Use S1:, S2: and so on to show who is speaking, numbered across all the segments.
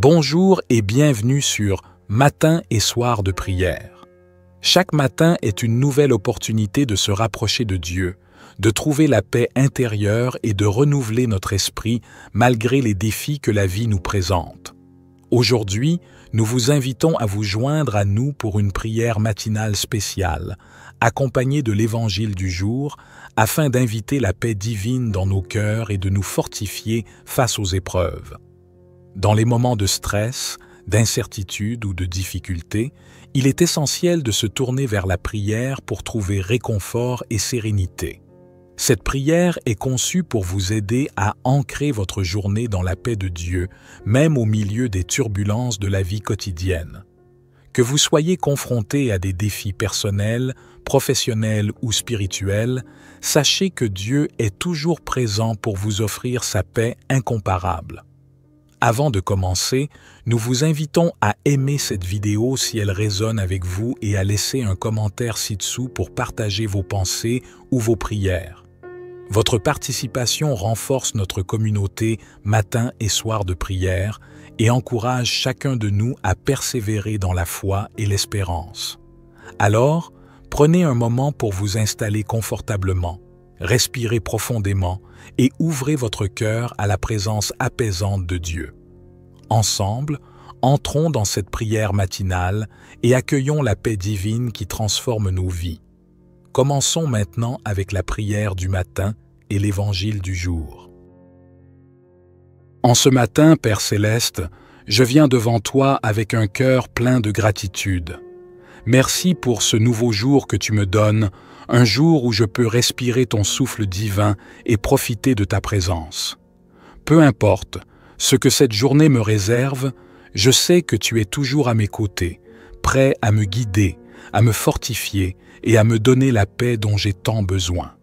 S1: Bonjour et bienvenue sur Matin et soir de prière. Chaque matin est une nouvelle opportunité de se rapprocher de Dieu, de trouver la paix intérieure et de renouveler notre esprit malgré les défis que la vie nous présente. Aujourd'hui, nous vous invitons à vous joindre à nous pour une prière matinale spéciale, accompagnée de l'Évangile du jour, afin d'inviter la paix divine dans nos cœurs et de nous fortifier face aux épreuves. Dans les moments de stress, d'incertitude ou de difficulté, il est essentiel de se tourner vers la prière pour trouver réconfort et sérénité. Cette prière est conçue pour vous aider à ancrer votre journée dans la paix de Dieu, même au milieu des turbulences de la vie quotidienne. Que vous soyez confronté à des défis personnels, professionnels ou spirituels, sachez que Dieu est toujours présent pour vous offrir sa paix incomparable. Avant de commencer, nous vous invitons à aimer cette vidéo si elle résonne avec vous et à laisser un commentaire ci-dessous pour partager vos pensées ou vos prières. Votre participation renforce notre communauté matin et soir de prière et encourage chacun de nous à persévérer dans la foi et l'espérance. Alors, prenez un moment pour vous installer confortablement, respirez profondément et ouvrez votre cœur à la présence apaisante de Dieu. Ensemble, entrons dans cette prière matinale et accueillons la paix divine qui transforme nos vies. Commençons maintenant avec la prière du matin et l'Évangile du jour. En ce matin, Père Céleste, je viens devant toi avec un cœur plein de gratitude. Merci pour ce nouveau jour que tu me donnes, un jour où je peux respirer ton souffle divin et profiter de ta présence. Peu importe ce que cette journée me réserve, je sais que tu es toujours à mes côtés, prêt à me guider, à me fortifier et à me donner la paix dont j'ai tant besoin.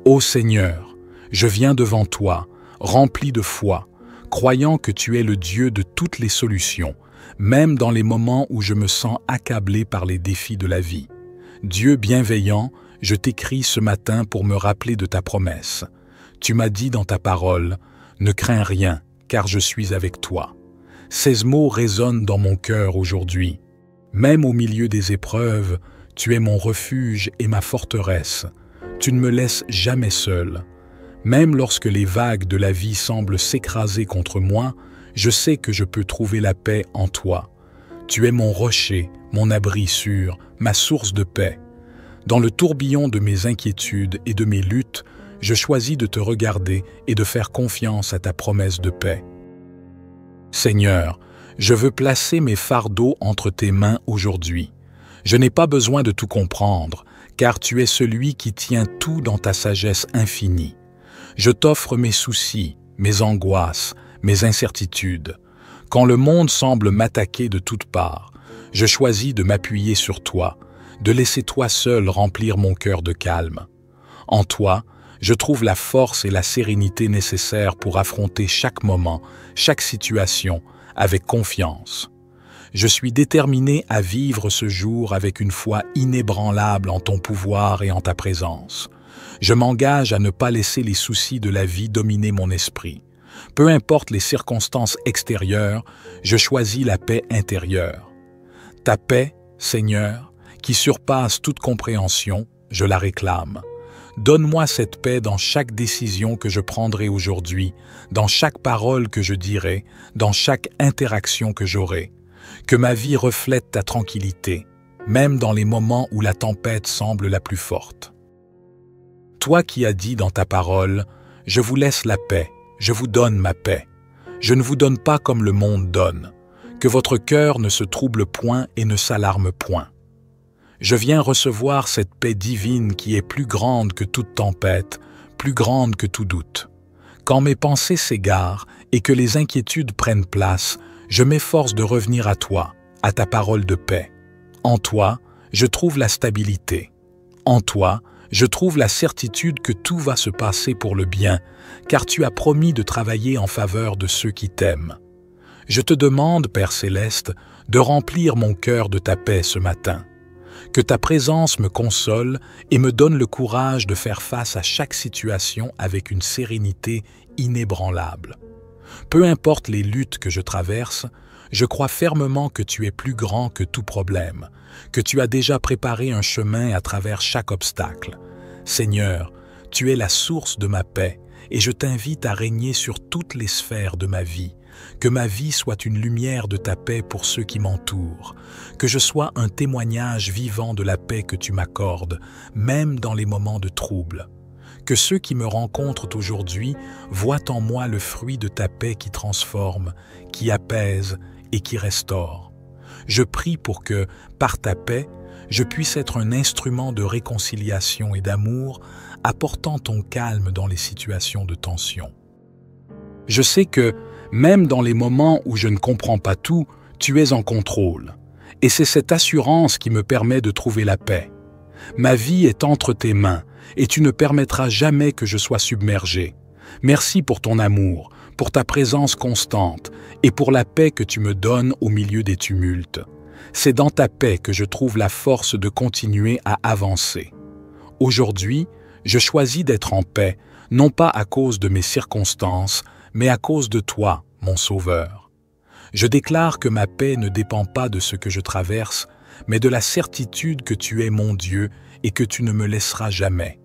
S1: Ô Seigneur, je viens devant toi, rempli de foi, croyant que tu es le Dieu de toutes les solutions, même dans les moments où je me sens accablé par les défis de la vie. Dieu bienveillant, je t'écris ce matin pour me rappeler de ta promesse. Tu m'as dit dans ta parole, « Ne crains rien, car je suis avec toi. » Ces mots résonnent dans mon cœur aujourd'hui. Même au milieu des épreuves, tu es mon refuge et ma forteresse. Tu ne me laisses jamais seul. Même lorsque les vagues de la vie semblent s'écraser contre moi, je sais que je peux trouver la paix en toi. Tu es mon rocher, mon abri sûr, ma source de paix. Dans le tourbillon de mes inquiétudes et de mes luttes, je choisis de te regarder et de faire confiance à ta promesse de paix. Seigneur, je veux placer mes fardeaux entre tes mains aujourd'hui. Je n'ai pas besoin de tout comprendre, car tu es celui qui tient tout dans ta sagesse infinie. Je t'offre mes soucis, mes angoisses, mes incertitudes. Quand le monde semble m'attaquer de toutes parts, je choisis de m'appuyer sur toi, de laisser toi seul remplir mon cœur de calme. En toi, je trouve la force et la sérénité nécessaires pour affronter chaque moment, chaque situation, avec confiance. Je suis déterminé à vivre ce jour avec une foi inébranlable en ton pouvoir et en ta présence. Je m'engage à ne pas laisser les soucis de la vie dominer mon esprit. Peu importe les circonstances extérieures, je choisis la paix intérieure. Ta paix, Seigneur, qui surpasse toute compréhension, je la réclame. Donne-moi cette paix dans chaque décision que je prendrai aujourd'hui, dans chaque parole que je dirai, dans chaque interaction que j'aurai. Que ma vie reflète ta tranquillité, même dans les moments où la tempête semble la plus forte. Toi qui as dit dans ta parole, « Je vous laisse la paix, je vous donne ma paix. Je ne vous donne pas comme le monde donne. Que votre cœur ne se trouble point et ne s'alarme point. » Je viens recevoir cette paix divine qui est plus grande que toute tempête, plus grande que tout doute. Quand mes pensées s'égarent et que les inquiétudes prennent place, je m'efforce de revenir à toi, à ta parole de paix. En toi, je trouve la stabilité. En toi, je trouve la certitude que tout va se passer pour le bien, car tu as promis de travailler en faveur de ceux qui t'aiment. Je te demande, Père Céleste, de remplir mon cœur de ta paix ce matin. Que ta présence me console et me donne le courage de faire face à chaque situation avec une sérénité inébranlable. Peu importe les luttes que je traverse, Je crois fermement que tu es plus grand que tout problème, que tu as déjà préparé un chemin à travers chaque obstacle. Seigneur, tu es la source de ma paix et je t'invite à régner sur toutes les sphères de ma vie. Que ma vie soit une lumière de ta paix pour ceux qui m'entourent. Que je sois un témoignage vivant de la paix que tu m'accordes, même dans les moments de trouble. Que ceux qui me rencontrent aujourd'hui voient en moi le fruit de ta paix qui transforme, qui apaise et qui restaure. Je prie pour que, par ta paix, je puisse être un instrument de réconciliation et d'amour, apportant ton calme dans les situations de tension. Je sais que, même dans les moments où je ne comprends pas tout, tu es en contrôle. Et c'est cette assurance qui me permet de trouver la paix. Ma vie est entre tes mains, et tu ne permettras jamais que je sois submergé. Merci pour ton amour, pour ta présence constante, et pour la paix que tu me donnes au milieu des tumultes. C'est dans ta paix que je trouve la force de continuer à avancer. Aujourd'hui, je choisis d'être en paix, non pas à cause de mes circonstances, mais à cause de toi, mon Sauveur. Je déclare que ma paix ne dépend pas de ce que je traverse, mais de la certitude que tu es mon Dieu et que tu ne me laisseras jamais.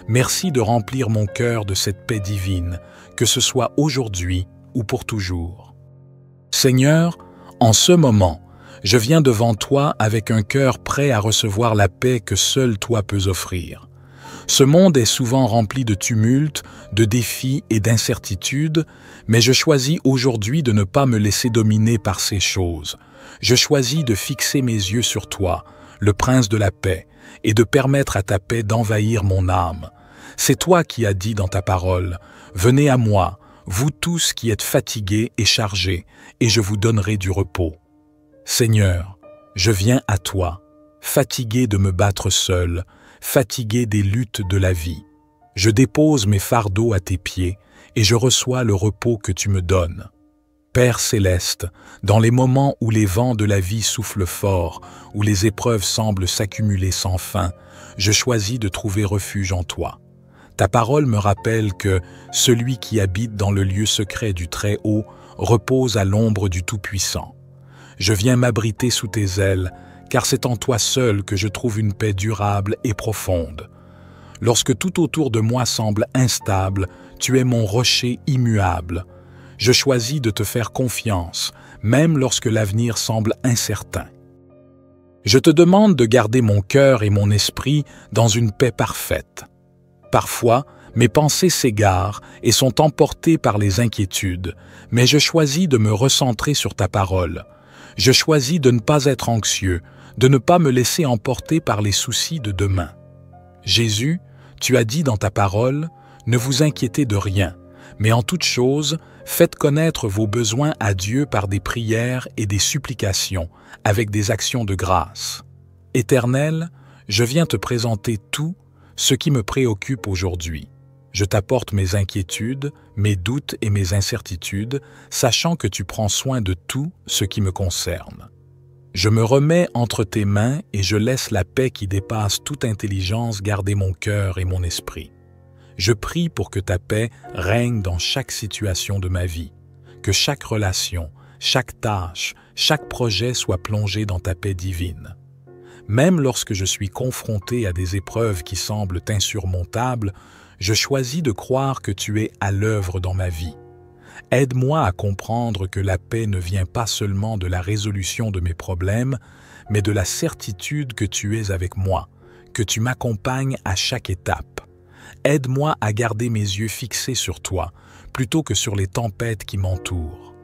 S1: Merci de remplir mon cœur de cette paix divine, que ce soit aujourd'hui ou pour toujours. Seigneur, en ce moment, je viens devant toi avec un cœur prêt à recevoir la paix que seul toi peux offrir. Ce monde est souvent rempli de tumultes, de défis et d'incertitudes, mais je choisis aujourd'hui de ne pas me laisser dominer par ces choses. Je choisis de fixer mes yeux sur toi, le Prince de la paix, et de permettre à ta paix d'envahir mon âme. C'est toi qui as dit dans ta parole, « Venez à moi, vous tous qui êtes fatigués et chargés, et je vous donnerai du repos. » Seigneur, je viens à toi, fatigué de me battre seul, fatigué des luttes de la vie. Je dépose mes fardeaux à tes pieds et je reçois le repos que tu me donnes. Père céleste, dans les moments où les vents de la vie soufflent fort, où les épreuves semblent s'accumuler sans fin, je choisis de trouver refuge en toi. Ta parole me rappelle que celui qui habite dans le lieu secret du Très-Haut repose à l'ombre du Tout-Puissant. Je viens m'abriter sous tes ailes, car c'est en toi seul que je trouve une paix durable et profonde. Lorsque tout autour de moi semble instable, tu es mon rocher immuable. Je choisis de te faire confiance, même lorsque l'avenir semble incertain. Je te demande de garder mon cœur et mon esprit dans une paix parfaite. Parfois, mes pensées s'égarent et sont emportées par les inquiétudes, mais je choisis de me recentrer sur ta parole. Je choisis de ne pas être anxieux, de ne pas me laisser emporter par les soucis de demain. Jésus, tu as dit dans ta parole, « Ne vous inquiétez de rien, mais en toute chose, faites connaître vos besoins à Dieu par des prières et des supplications, avec des actions de grâce. » Éternel, je viens te présenter tout ce qui me préoccupe aujourd'hui. Je t'apporte mes inquiétudes, mes doutes et mes incertitudes, sachant que tu prends soin de tout ce qui me concerne. Je me remets entre tes mains et je laisse la paix qui dépasse toute intelligence garder mon cœur et mon esprit. Je prie pour que ta paix règne dans chaque situation de ma vie, que chaque relation, chaque tâche, chaque projet soit plongé dans ta paix divine. Même lorsque je suis confronté à des épreuves qui semblent insurmontables, je choisis de croire que tu es à l'œuvre dans ma vie. Aide-moi à comprendre que la paix ne vient pas seulement de la résolution de mes problèmes, mais de la certitude que tu es avec moi, que tu m'accompagnes à chaque étape. Aide-moi à garder mes yeux fixés sur toi, plutôt que sur les tempêtes qui m'entourent.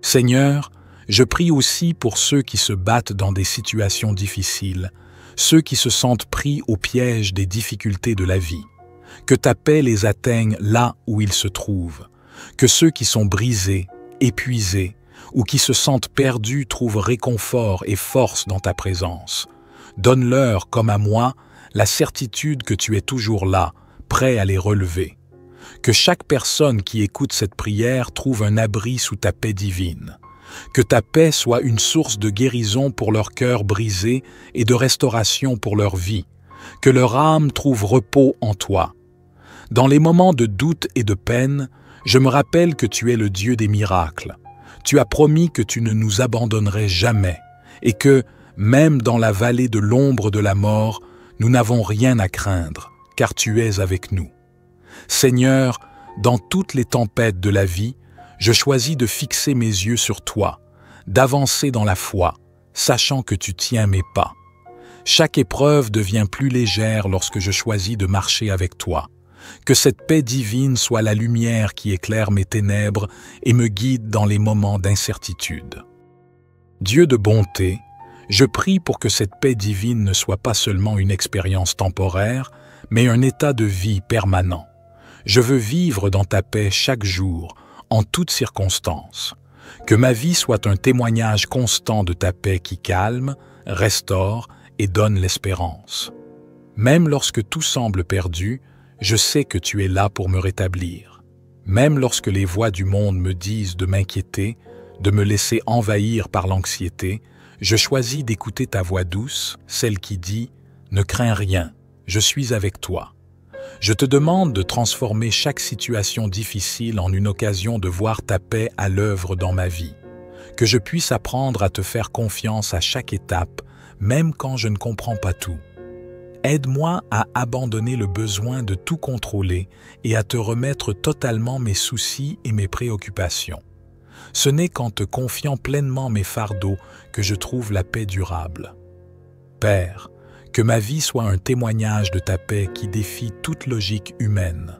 S1: Seigneur, je prie aussi pour ceux qui se battent dans des situations difficiles, ceux qui se sentent pris au piège des difficultés de la vie. Que ta paix les atteigne là où ils se trouvent. Que ceux qui sont brisés, épuisés ou qui se sentent perdus trouvent réconfort et force dans ta présence. Donne-leur, comme à moi, la certitude que tu es toujours là, prêt à les relever. Que chaque personne qui écoute cette prière trouve un abri sous ta paix divine. Que ta paix soit une source de guérison pour leur cœur brisé et de restauration pour leur vie. Que leur âme trouve repos en toi. Dans les moments de doute et de peine, je me rappelle que tu es le Dieu des miracles. Tu as promis que tu ne nous abandonnerais jamais et que, même dans la vallée de l'ombre de la mort, nous n'avons rien à craindre, car tu es avec nous. Seigneur, dans toutes les tempêtes de la vie, je choisis de fixer mes yeux sur toi, d'avancer dans la foi, sachant que tu tiens mes pas. Chaque épreuve devient plus légère lorsque je choisis de marcher avec toi. Que cette paix divine soit la lumière qui éclaire mes ténèbres et me guide dans les moments d'incertitude. Dieu de bonté, je prie pour que cette paix divine ne soit pas seulement une expérience temporaire, mais un état de vie permanent. Je veux vivre dans ta paix chaque jour, en toutes circonstances. Que ma vie soit un témoignage constant de ta paix qui calme, restaure et donne l'espérance. Même lorsque tout semble perdu, je sais que tu es là pour me rétablir. Même lorsque les voix du monde me disent de m'inquiéter, de me laisser envahir par l'anxiété, je choisis d'écouter ta voix douce, celle qui dit « Ne crains rien, je suis avec toi ». Je te demande de transformer chaque situation difficile en une occasion de voir ta paix à l'œuvre dans ma vie. Que je puisse apprendre à te faire confiance à chaque étape, même quand je ne comprends pas tout. Aide-moi à abandonner le besoin de tout contrôler et à te remettre totalement mes soucis et mes préoccupations. Ce n'est qu'en te confiant pleinement mes fardeaux que je trouve la paix durable. Père, que ma vie soit un témoignage de ta paix qui défie toute logique humaine.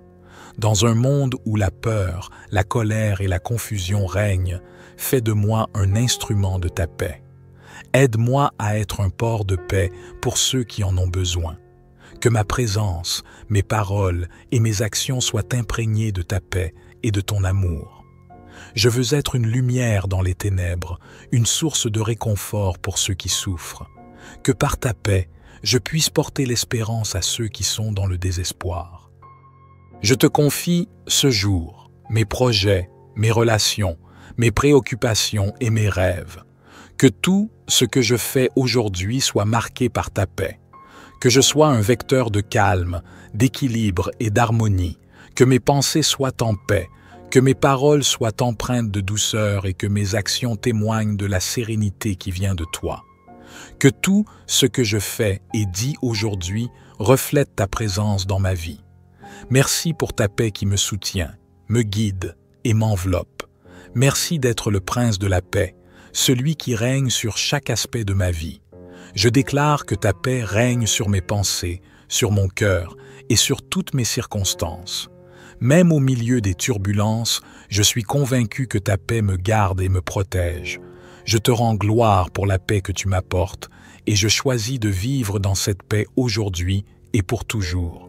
S1: Dans un monde où la peur, la colère et la confusion règnent, fais de moi un instrument de ta paix. Aide-moi à être un port de paix pour ceux qui en ont besoin. Que ma présence, mes paroles et mes actions soient imprégnées de ta paix et de ton amour. Je veux être une lumière dans les ténèbres, une source de réconfort pour ceux qui souffrent. Que par ta paix, je puisse porter l'espérance à ceux qui sont dans le désespoir. Je te confie ce jour, mes projets, mes relations, mes préoccupations et mes rêves. Que tout ce que je fais aujourd'hui soit marqué par ta paix. Que je sois un vecteur de calme, d'équilibre et d'harmonie. Que mes pensées soient en paix. Que mes paroles soient empreintes de douceur et que mes actions témoignent de la sérénité qui vient de toi. Que tout ce que je fais et dis aujourd'hui reflète ta présence dans ma vie. Merci pour ta paix qui me soutient, me guide et m'enveloppe. Merci d'être le prince de la paix, celui qui règne sur chaque aspect de ma vie. Je déclare que ta paix règne sur mes pensées, sur mon cœur et sur toutes mes circonstances. Même au milieu des turbulences, je suis convaincu que ta paix me garde et me protège. Je te rends gloire pour la paix que tu m'apportes et je choisis de vivre dans cette paix aujourd'hui et pour toujours.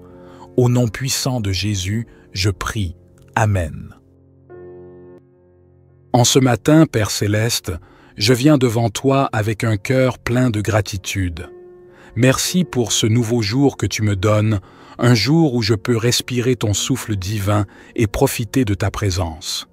S1: Au nom puissant de Jésus, je prie. Amen. En ce matin, Père Céleste, je viens devant toi avec un cœur plein de gratitude. Merci pour ce nouveau jour que tu me donnes, un jour où je peux respirer ton souffle divin et profiter de ta présence.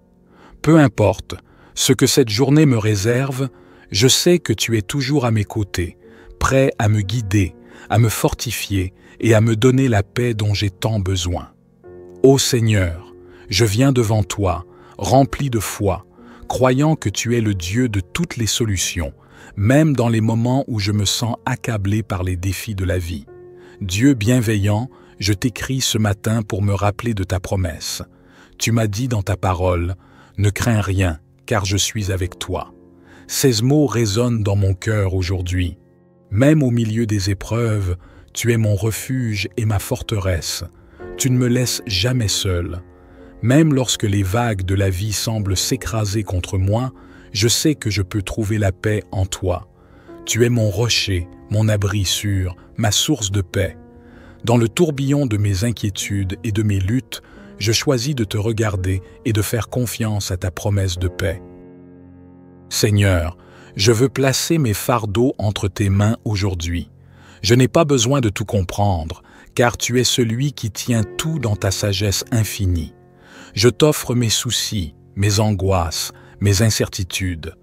S1: Peu importe ce que cette journée me réserve, je sais que tu es toujours à mes côtés, prêt à me guider, à me fortifier et à me donner la paix dont j'ai tant besoin. Ô Seigneur, je viens devant toi, rempli de foi, croyant que tu es le Dieu de toutes les solutions, même dans les moments où je me sens accablé par les défis de la vie. Dieu bienveillant, je t'écris ce matin pour me rappeler de ta promesse. Tu m'as dit dans ta parole, « Ne crains rien, car je suis avec toi. » Ces mots résonnent dans mon cœur aujourd'hui. Même au milieu des épreuves, tu es mon refuge et ma forteresse. Tu ne me laisses jamais seul. Même lorsque les vagues de la vie semblent s'écraser contre moi, je sais que je peux trouver la paix en toi. Tu es mon rocher, mon abri sûr, ma source de paix. Dans le tourbillon de mes inquiétudes et de mes luttes, je choisis de te regarder et de faire confiance à ta promesse de paix. Seigneur, je veux placer mes fardeaux entre tes mains aujourd'hui. Je n'ai pas besoin de tout comprendre, car tu es celui qui tient tout dans ta sagesse infinie. Je t'offre mes soucis, mes angoisses, mes incertitudes.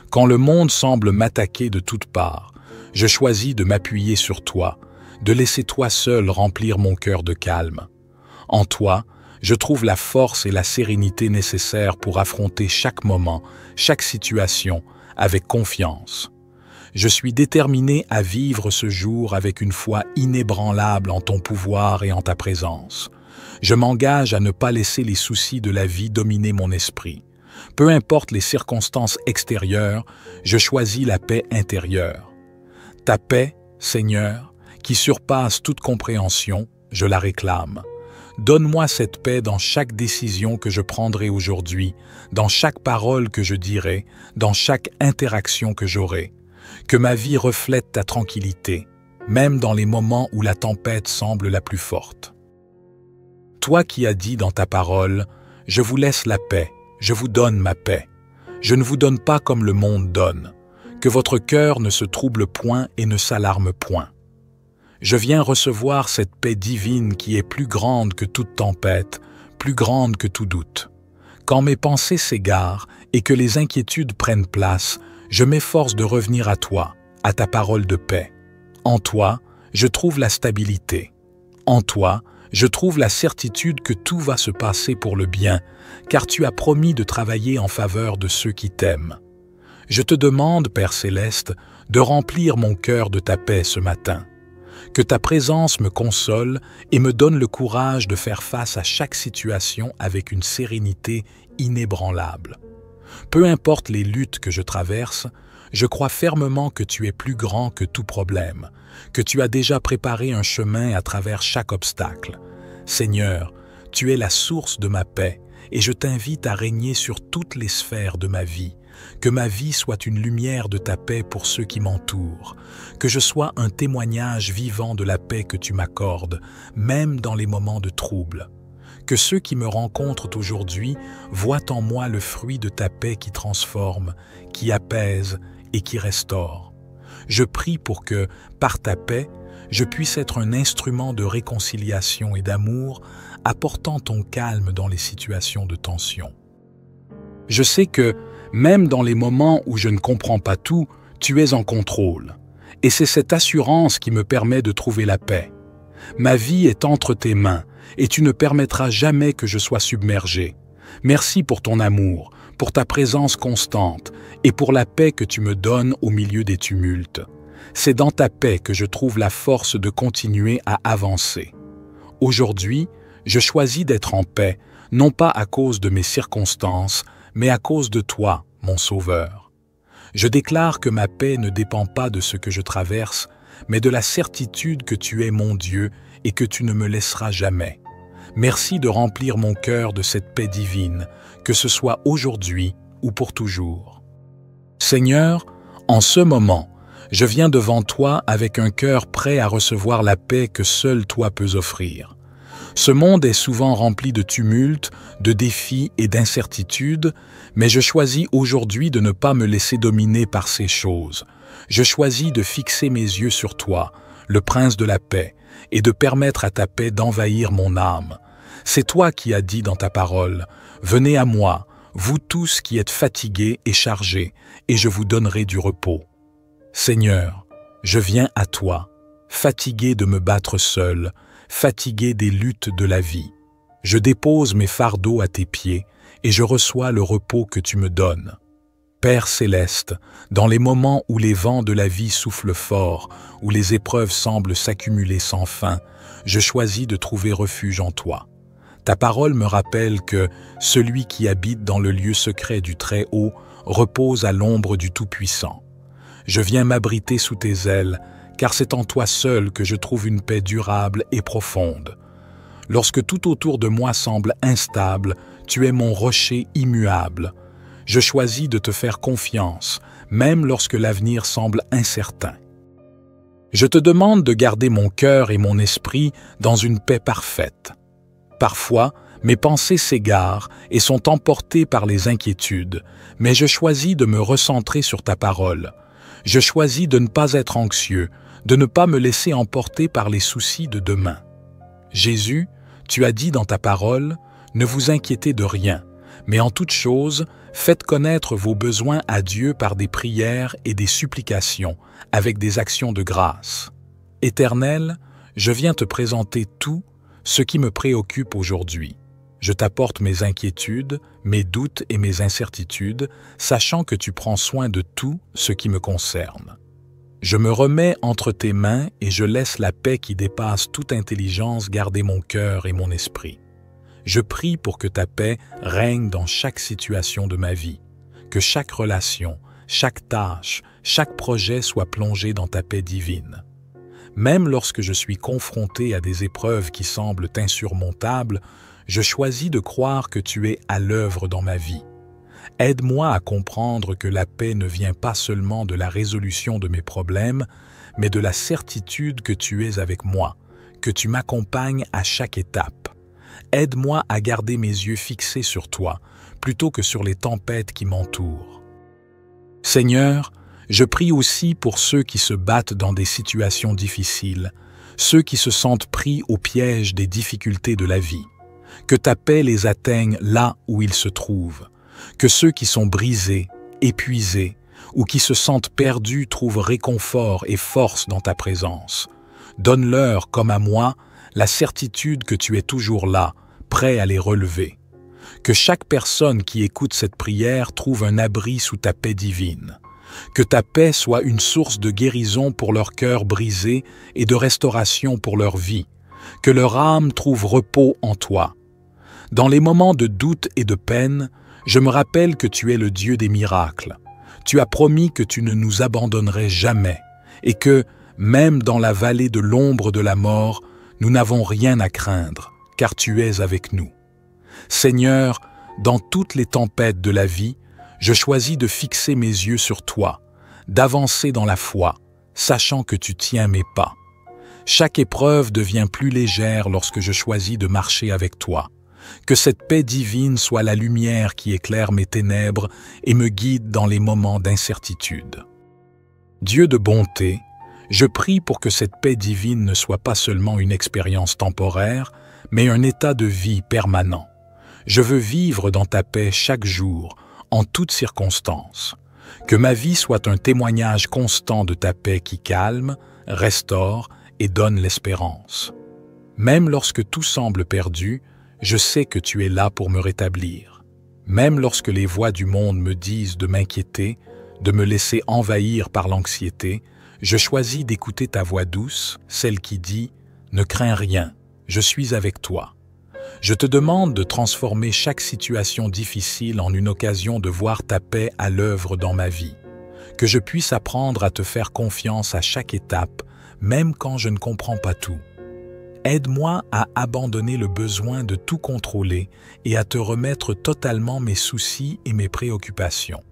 S1: Quand le monde semble m'attaquer de toutes parts, je choisis de m'appuyer sur toi, de laisser toi seul remplir mon cœur de calme. En toi, Je trouve la force et la sérénité nécessaires pour affronter chaque moment, chaque situation, avec confiance. Je suis déterminé à vivre ce jour avec une foi inébranlable en ton pouvoir et en ta présence. Je m'engage à ne pas laisser les soucis de la vie dominer mon esprit. Peu importe les circonstances extérieures, je choisis la paix intérieure. Ta paix, Seigneur, qui surpasse toute compréhension, je la réclame. Donne-moi cette paix dans chaque décision que je prendrai aujourd'hui, dans chaque parole que je dirai, dans chaque interaction que j'aurai. Que ma vie reflète ta tranquillité, même dans les moments où la tempête semble la plus forte. Toi qui as dit dans ta parole, « Je vous laisse la paix, je vous donne ma paix. Je ne vous donne pas comme le monde donne. Que votre cœur ne se trouble point et ne s'alarme point. » Je viens recevoir cette paix divine qui est plus grande que toute tempête, plus grande que tout doute. Quand mes pensées s'égarent et que les inquiétudes prennent place, je m'efforce de revenir à toi, à ta parole de paix. En toi, je trouve la stabilité. En toi, je trouve la certitude que tout va se passer pour le bien, car tu as promis de travailler en faveur de ceux qui t'aiment. Je te demande, Père Céleste, de remplir mon cœur de ta paix ce matin. Que ta présence me console et me donne le courage de faire face à chaque situation avec une sérénité inébranlable. Peu importe les luttes que je traverse, je crois fermement que tu es plus grand que tout problème, que tu as déjà préparé un chemin à travers chaque obstacle. Seigneur, tu es la source de ma paix et je t'invite à régner sur toutes les sphères de ma vie. Que ma vie soit une lumière de ta paix pour ceux qui m'entourent, que je sois un témoignage vivant de la paix que tu m'accordes, même dans les moments de trouble. Que ceux qui me rencontrent aujourd'hui voient en moi le fruit de ta paix qui transforme, qui apaise et qui restaure. Je prie pour que, par ta paix, je puisse être un instrument de réconciliation et d'amour, apportant ton calme dans les situations de tension. Je sais que, même dans les moments où je ne comprends pas tout, tu es en contrôle. Et c'est cette assurance qui me permet de trouver la paix. Ma vie est entre tes mains et tu ne permettras jamais que je sois submergé. Merci pour ton amour, pour ta présence constante et pour la paix que tu me donnes au milieu des tumultes. C'est dans ta paix que je trouve la force de continuer à avancer. Aujourd'hui, je choisis d'être en paix, non pas à cause de mes circonstances, mais à cause de toi, mon Sauveur. Je déclare que ma paix ne dépend pas de ce que je traverse, mais de la certitude que tu es mon Dieu et que tu ne me laisseras jamais. Merci de remplir mon cœur de cette paix divine, que ce soit aujourd'hui ou pour toujours. Seigneur, en ce moment, je viens devant toi avec un cœur prêt à recevoir la paix que seul toi peux offrir. Ce monde est souvent rempli de tumultes, de défis et d'incertitudes, mais je choisis aujourd'hui de ne pas me laisser dominer par ces choses. Je choisis de fixer mes yeux sur toi, le Prince de la paix, et de permettre à ta paix d'envahir mon âme. C'est toi qui as dit dans ta parole, « Venez à moi, vous tous qui êtes fatigués et chargés, et je vous donnerai du repos. » Seigneur, je viens à toi, fatigué de me battre seul, fatigué des luttes de la vie. Je dépose mes fardeaux à tes pieds et je reçois le repos que tu me donnes. Père Céleste, dans les moments où les vents de la vie soufflent fort, où les épreuves semblent s'accumuler sans fin, je choisis de trouver refuge en toi. Ta parole me rappelle que celui qui habite dans le lieu secret du Très-Haut repose à l'ombre du Tout-Puissant. Je viens m'abriter sous tes ailes, car c'est en toi seul que je trouve une paix durable et profonde. Lorsque tout autour de moi semble instable, tu es mon rocher immuable. Je choisis de te faire confiance, même lorsque l'avenir semble incertain. Je te demande de garder mon cœur et mon esprit dans une paix parfaite. Parfois, mes pensées s'égarent et sont emportées par les inquiétudes, mais je choisis de me recentrer sur ta parole. Je choisis de ne pas être anxieux, de ne pas me laisser emporter par les soucis de demain. Jésus, tu as dit dans ta parole, « Ne vous inquiétez de rien, mais en toute chose, faites connaître vos besoins à Dieu par des prières et des supplications, avec des actions de grâce. Éternel, je viens te présenter tout ce qui me préoccupe aujourd'hui. Je t'apporte mes inquiétudes, mes doutes et mes incertitudes, sachant que tu prends soin de tout ce qui me concerne. Je me remets entre tes mains et je laisse la paix qui dépasse toute intelligence garder mon cœur et mon esprit. Je prie pour que ta paix règne dans chaque situation de ma vie, que chaque relation, chaque tâche, chaque projet soit plongé dans ta paix divine. Même lorsque je suis confronté à des épreuves qui semblent insurmontables, je choisis de croire que tu es à l'œuvre dans ma vie. Aide-moi à comprendre que la paix ne vient pas seulement de la résolution de mes problèmes, mais de la certitude que tu es avec moi, que tu m'accompagnes à chaque étape. Aide-moi à garder mes yeux fixés sur toi, plutôt que sur les tempêtes qui m'entourent. Seigneur, je prie aussi pour ceux qui se battent dans des situations difficiles, ceux qui se sentent pris au piège des difficultés de la vie. Que ta paix les atteigne là où ils se trouvent. Que ceux qui sont brisés, épuisés ou qui se sentent perdus trouvent réconfort et force dans ta présence. Donne-leur, comme à moi, la certitude que tu es toujours là, prêt à les relever. Que chaque personne qui écoute cette prière trouve un abri sous ta paix divine. Que ta paix soit une source de guérison pour leur cœur brisé et de restauration pour leur vie. Que leur âme trouve repos en toi. Dans les moments de doute et de peine, je me rappelle que tu es le Dieu des miracles. Tu as promis que tu ne nous abandonnerais jamais et que, même dans la vallée de l'ombre de la mort, nous n'avons rien à craindre, car tu es avec nous. Seigneur, dans toutes les tempêtes de la vie, je choisis de fixer mes yeux sur toi, d'avancer dans la foi, sachant que tu tiens mes pas. Chaque épreuve devient plus légère lorsque je choisis de marcher avec toi. Que cette paix divine soit la lumière qui éclaire mes ténèbres et me guide dans les moments d'incertitude. Dieu de bonté, je prie pour que cette paix divine ne soit pas seulement une expérience temporaire, mais un état de vie permanent. Je veux vivre dans ta paix chaque jour, en toutes circonstances. Que ma vie soit un témoignage constant de ta paix qui calme, restaure et donne l'espérance. Même lorsque tout semble perdu, je sais que tu es là pour me rétablir. Même lorsque les voix du monde me disent de m'inquiéter, de me laisser envahir par l'anxiété, je choisis d'écouter ta voix douce, celle qui dit « Ne crains rien, je suis avec toi ». Je te demande de transformer chaque situation difficile en une occasion de voir ta paix à l'œuvre dans ma vie. Que je puisse apprendre à te faire confiance à chaque étape, même quand je ne comprends pas tout. Aide-moi à abandonner le besoin de tout contrôler et à te remettre totalement mes soucis et mes préoccupations.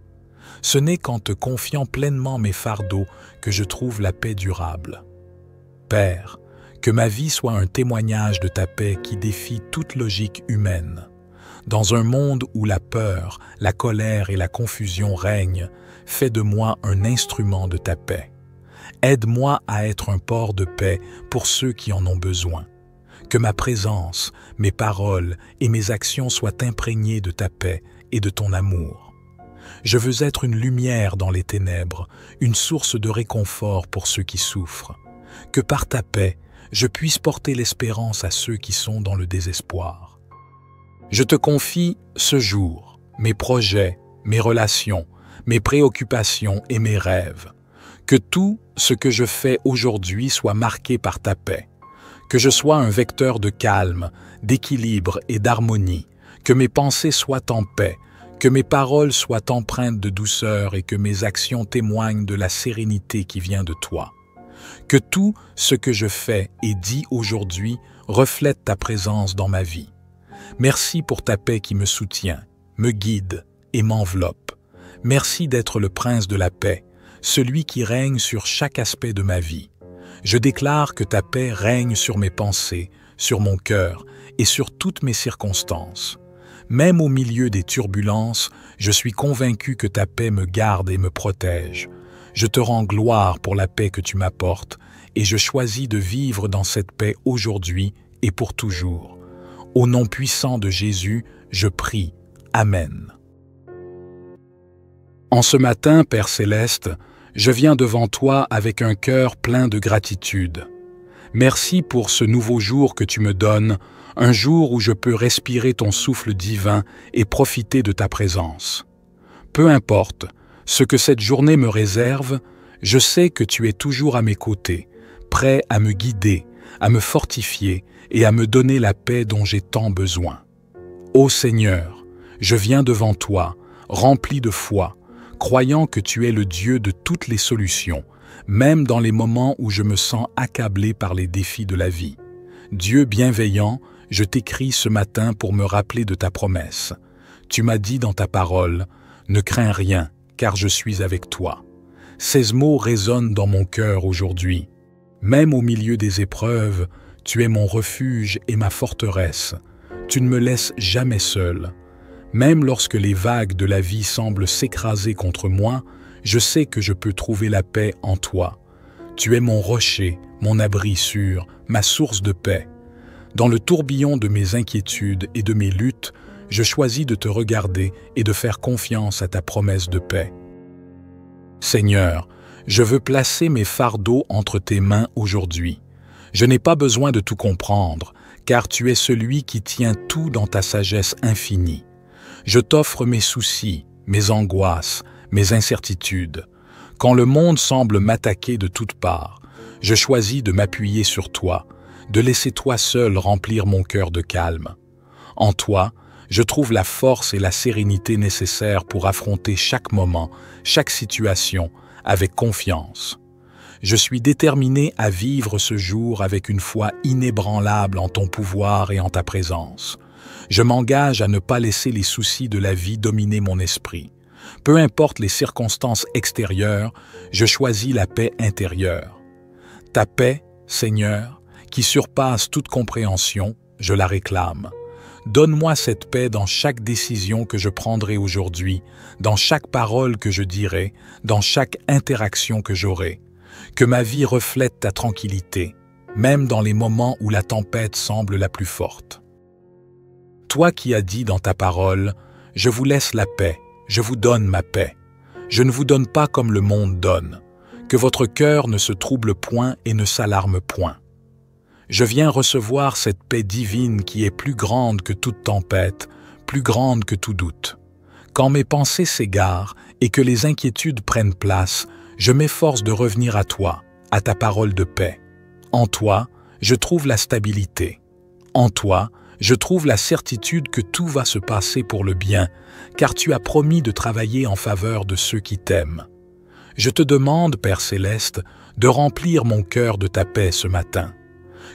S1: Ce n'est qu'en te confiant pleinement mes fardeaux que je trouve la paix durable. Père, que ma vie soit un témoignage de ta paix qui défie toute logique humaine. Dans un monde où la peur, la colère et la confusion règnent, fais de moi un instrument de ta paix. Aide-moi à être un port de paix pour ceux qui en ont besoin. Que ma présence, mes paroles et mes actions soient imprégnées de ta paix et de ton amour. Je veux être une lumière dans les ténèbres, une source de réconfort pour ceux qui souffrent. Que par ta paix, je puisse porter l'espérance à ceux qui sont dans le désespoir. Je te confie ce jour, mes projets, mes relations, mes préoccupations et mes rêves. Que tout ce que je fais aujourd'hui soit marqué par ta paix. Que je sois un vecteur de calme, d'équilibre et d'harmonie. Que mes pensées soient en paix. Que mes paroles soient empreintes de douceur et que mes actions témoignent de la sérénité qui vient de toi. Que tout ce que je fais et dis aujourd'hui reflète ta présence dans ma vie. Merci pour ta paix qui me soutient, me guide et m'enveloppe. Merci d'être le prince de la paix, celui qui règne sur chaque aspect de ma vie. Je déclare que ta paix règne sur mes pensées, sur mon cœur et sur toutes mes circonstances. Même au milieu des turbulences, je suis convaincu que ta paix me garde et me protège. Je te rends gloire pour la paix que tu m'apportes et je choisis de vivre dans cette paix aujourd'hui et pour toujours. Au nom puissant de Jésus, je prie. Amen. En ce matin, Père Céleste, je viens devant toi avec un cœur plein de gratitude. Merci pour ce nouveau jour que tu me donnes, un jour où je peux respirer ton souffle divin et profiter de ta présence. Peu importe ce que cette journée me réserve, je sais que tu es toujours à mes côtés, prêt à me guider, à me fortifier et à me donner la paix dont j'ai tant besoin. Ô Seigneur, je viens devant toi, rempli de foi, croyant que tu es le Dieu de toutes les solutions, même dans les moments où je me sens accablé par les défis de la vie. Dieu bienveillant, je t'écris ce matin pour me rappeler de ta promesse. Tu m'as dit dans ta parole, « Ne crains rien, car je suis avec toi. » Ces mots résonnent dans mon cœur aujourd'hui. Même au milieu des épreuves, tu es mon refuge et ma forteresse. Tu ne me laisses jamais seul. Même lorsque les vagues de la vie semblent s'écraser contre moi, je sais que je peux trouver la paix en toi. Tu es mon rocher, mon abri sûr, ma source de paix. Dans le tourbillon de mes inquiétudes et de mes luttes, je choisis de te regarder et de faire confiance à ta promesse de paix. Seigneur, je veux placer mes fardeaux entre tes mains aujourd'hui. Je n'ai pas besoin de tout comprendre, car tu es celui qui tient tout dans ta sagesse infinie. Je t'offre mes soucis, mes angoisses, mes incertitudes. Quand le monde semble m'attaquer de toutes parts, je choisis de m'appuyer sur toi, de laisser toi seul remplir mon cœur de calme. En toi, je trouve la force et la sérénité nécessaires pour affronter chaque moment, chaque situation, avec confiance. Je suis déterminé à vivre ce jour avec une foi inébranlable en ton pouvoir et en ta présence. Je m'engage à ne pas laisser les soucis de la vie dominer mon esprit. Peu importe les circonstances extérieures, je choisis la paix intérieure. Ta paix, Seigneur, qui surpasse toute compréhension, je la réclame. Donne-moi cette paix dans chaque décision que je prendrai aujourd'hui, dans chaque parole que je dirai, dans chaque interaction que j'aurai. Que ma vie reflète ta tranquillité, même dans les moments où la tempête semble la plus forte. Toi qui as dit dans ta parole, « Je vous laisse la paix, je vous donne ma paix. Je ne vous donne pas comme le monde donne. Que votre cœur ne se trouble point et ne s'alarme point. » Je viens recevoir cette paix divine qui est plus grande que toute tempête, plus grande que tout doute. Quand mes pensées s'égarent et que les inquiétudes prennent place, je m'efforce de revenir à toi, à ta parole de paix. En toi, je trouve la stabilité. En toi, je trouve la certitude que tout va se passer pour le bien, car tu as promis de travailler en faveur de ceux qui t'aiment. Je te demande, Père Céleste, de remplir mon cœur de ta paix ce matin.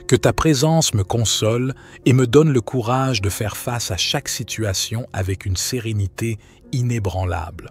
S1: Que ta présence me console et me donne le courage de faire face à chaque situation avec une sérénité inébranlable.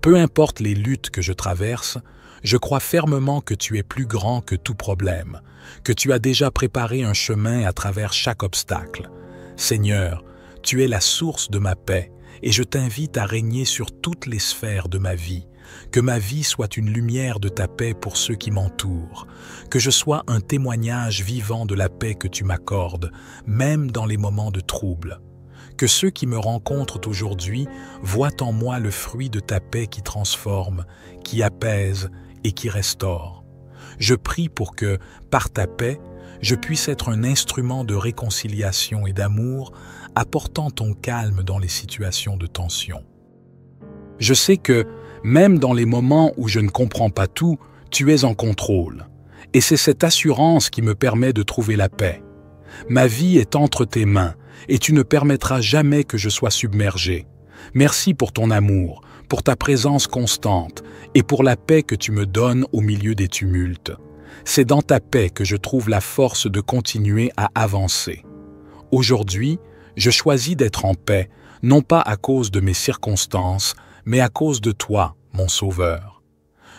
S1: Peu importe les luttes que je traverse, je crois fermement que tu es plus grand que tout problème, que tu as déjà préparé un chemin à travers chaque obstacle. Seigneur, tu es la source de ma paix et je t'invite à régner sur toutes les sphères de ma vie. Que ma vie soit une lumière de ta paix pour ceux qui m'entourent, que je sois un témoignage vivant de la paix que tu m'accordes, même dans les moments de trouble. Que ceux qui me rencontrent aujourd'hui voient en moi le fruit de ta paix qui transforme, qui apaise et qui restaure. Je prie pour que, par ta paix, je puisse être un instrument de réconciliation et d'amour, apportant ton calme dans les situations de tension. Je sais que, même dans les moments où je ne comprends pas tout, tu es en contrôle. Et c'est cette assurance qui me permet de trouver la paix. Ma vie est entre tes mains et tu ne permettras jamais que je sois submergé. Merci pour ton amour, pour ta présence constante et pour la paix que tu me donnes au milieu des tumultes. C'est dans ta paix que je trouve la force de continuer à avancer. Aujourd'hui, je choisis d'être en paix, non pas à cause de mes circonstances, mais à cause de toi, mon Sauveur.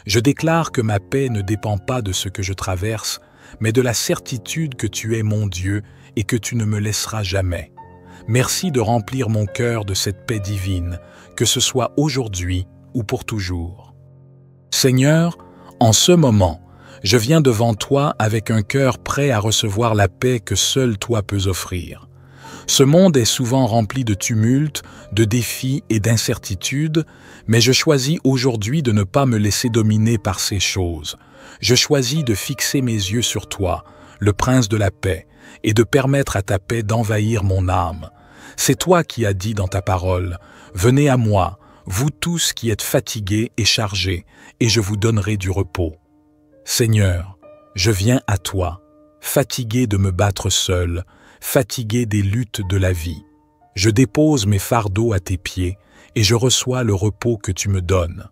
S1: Je déclare que ma paix ne dépend pas de ce que je traverse, mais de la certitude que tu es mon Dieu et que tu ne me laisseras jamais. Merci de remplir mon cœur de cette paix divine, que ce soit aujourd'hui ou pour toujours. Seigneur, en ce moment, je viens devant toi avec un cœur prêt à recevoir la paix que seul toi peux offrir. Ce monde est souvent rempli de tumultes, de défis et d'incertitudes, mais je choisis aujourd'hui de ne pas me laisser dominer par ces choses. Je choisis de fixer mes yeux sur toi, le prince de la paix, et de permettre à ta paix d'envahir mon âme. C'est toi qui as dit dans ta parole, « Venez à moi, vous tous qui êtes fatigués et chargés, et je vous donnerai du repos. » Seigneur, je viens à toi, fatigué de me battre seul, fatigué des luttes de la vie. Je dépose mes fardeaux à tes pieds, et je reçois le repos que tu me donnes.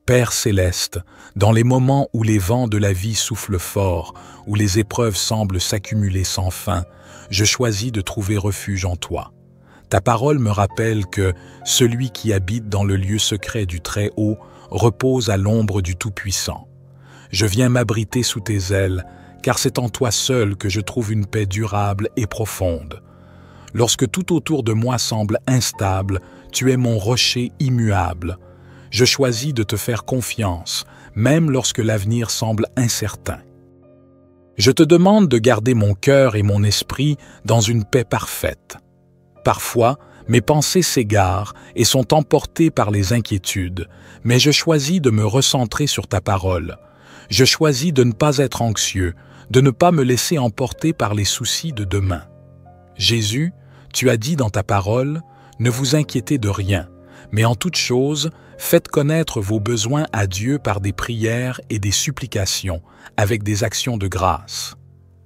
S1: Père céleste, dans les moments où les vents de la vie soufflent fort, où les épreuves semblent s'accumuler sans fin, je choisis de trouver refuge en toi. Ta parole me rappelle que celui qui habite dans le lieu secret du Très-Haut repose à l'ombre du Tout-Puissant. Je viens m'abriter sous tes ailes, car c'est en toi seul que je trouve une paix durable et profonde. Lorsque tout autour de moi semble instable, tu es mon rocher immuable. Je choisis de te faire confiance, même lorsque l'avenir semble incertain. Je te demande de garder mon cœur et mon esprit dans une paix parfaite. Parfois, mes pensées s'égarent et sont emportées par les inquiétudes, mais je choisis de me recentrer sur ta parole. Je choisis de ne pas être anxieux, de ne pas me laisser emporter par les soucis de demain. Jésus, tu as dit dans ta parole, « Ne vous inquiétez de rien, mais en toute chose, faites connaître vos besoins à Dieu par des prières et des supplications, avec des actions de grâce. »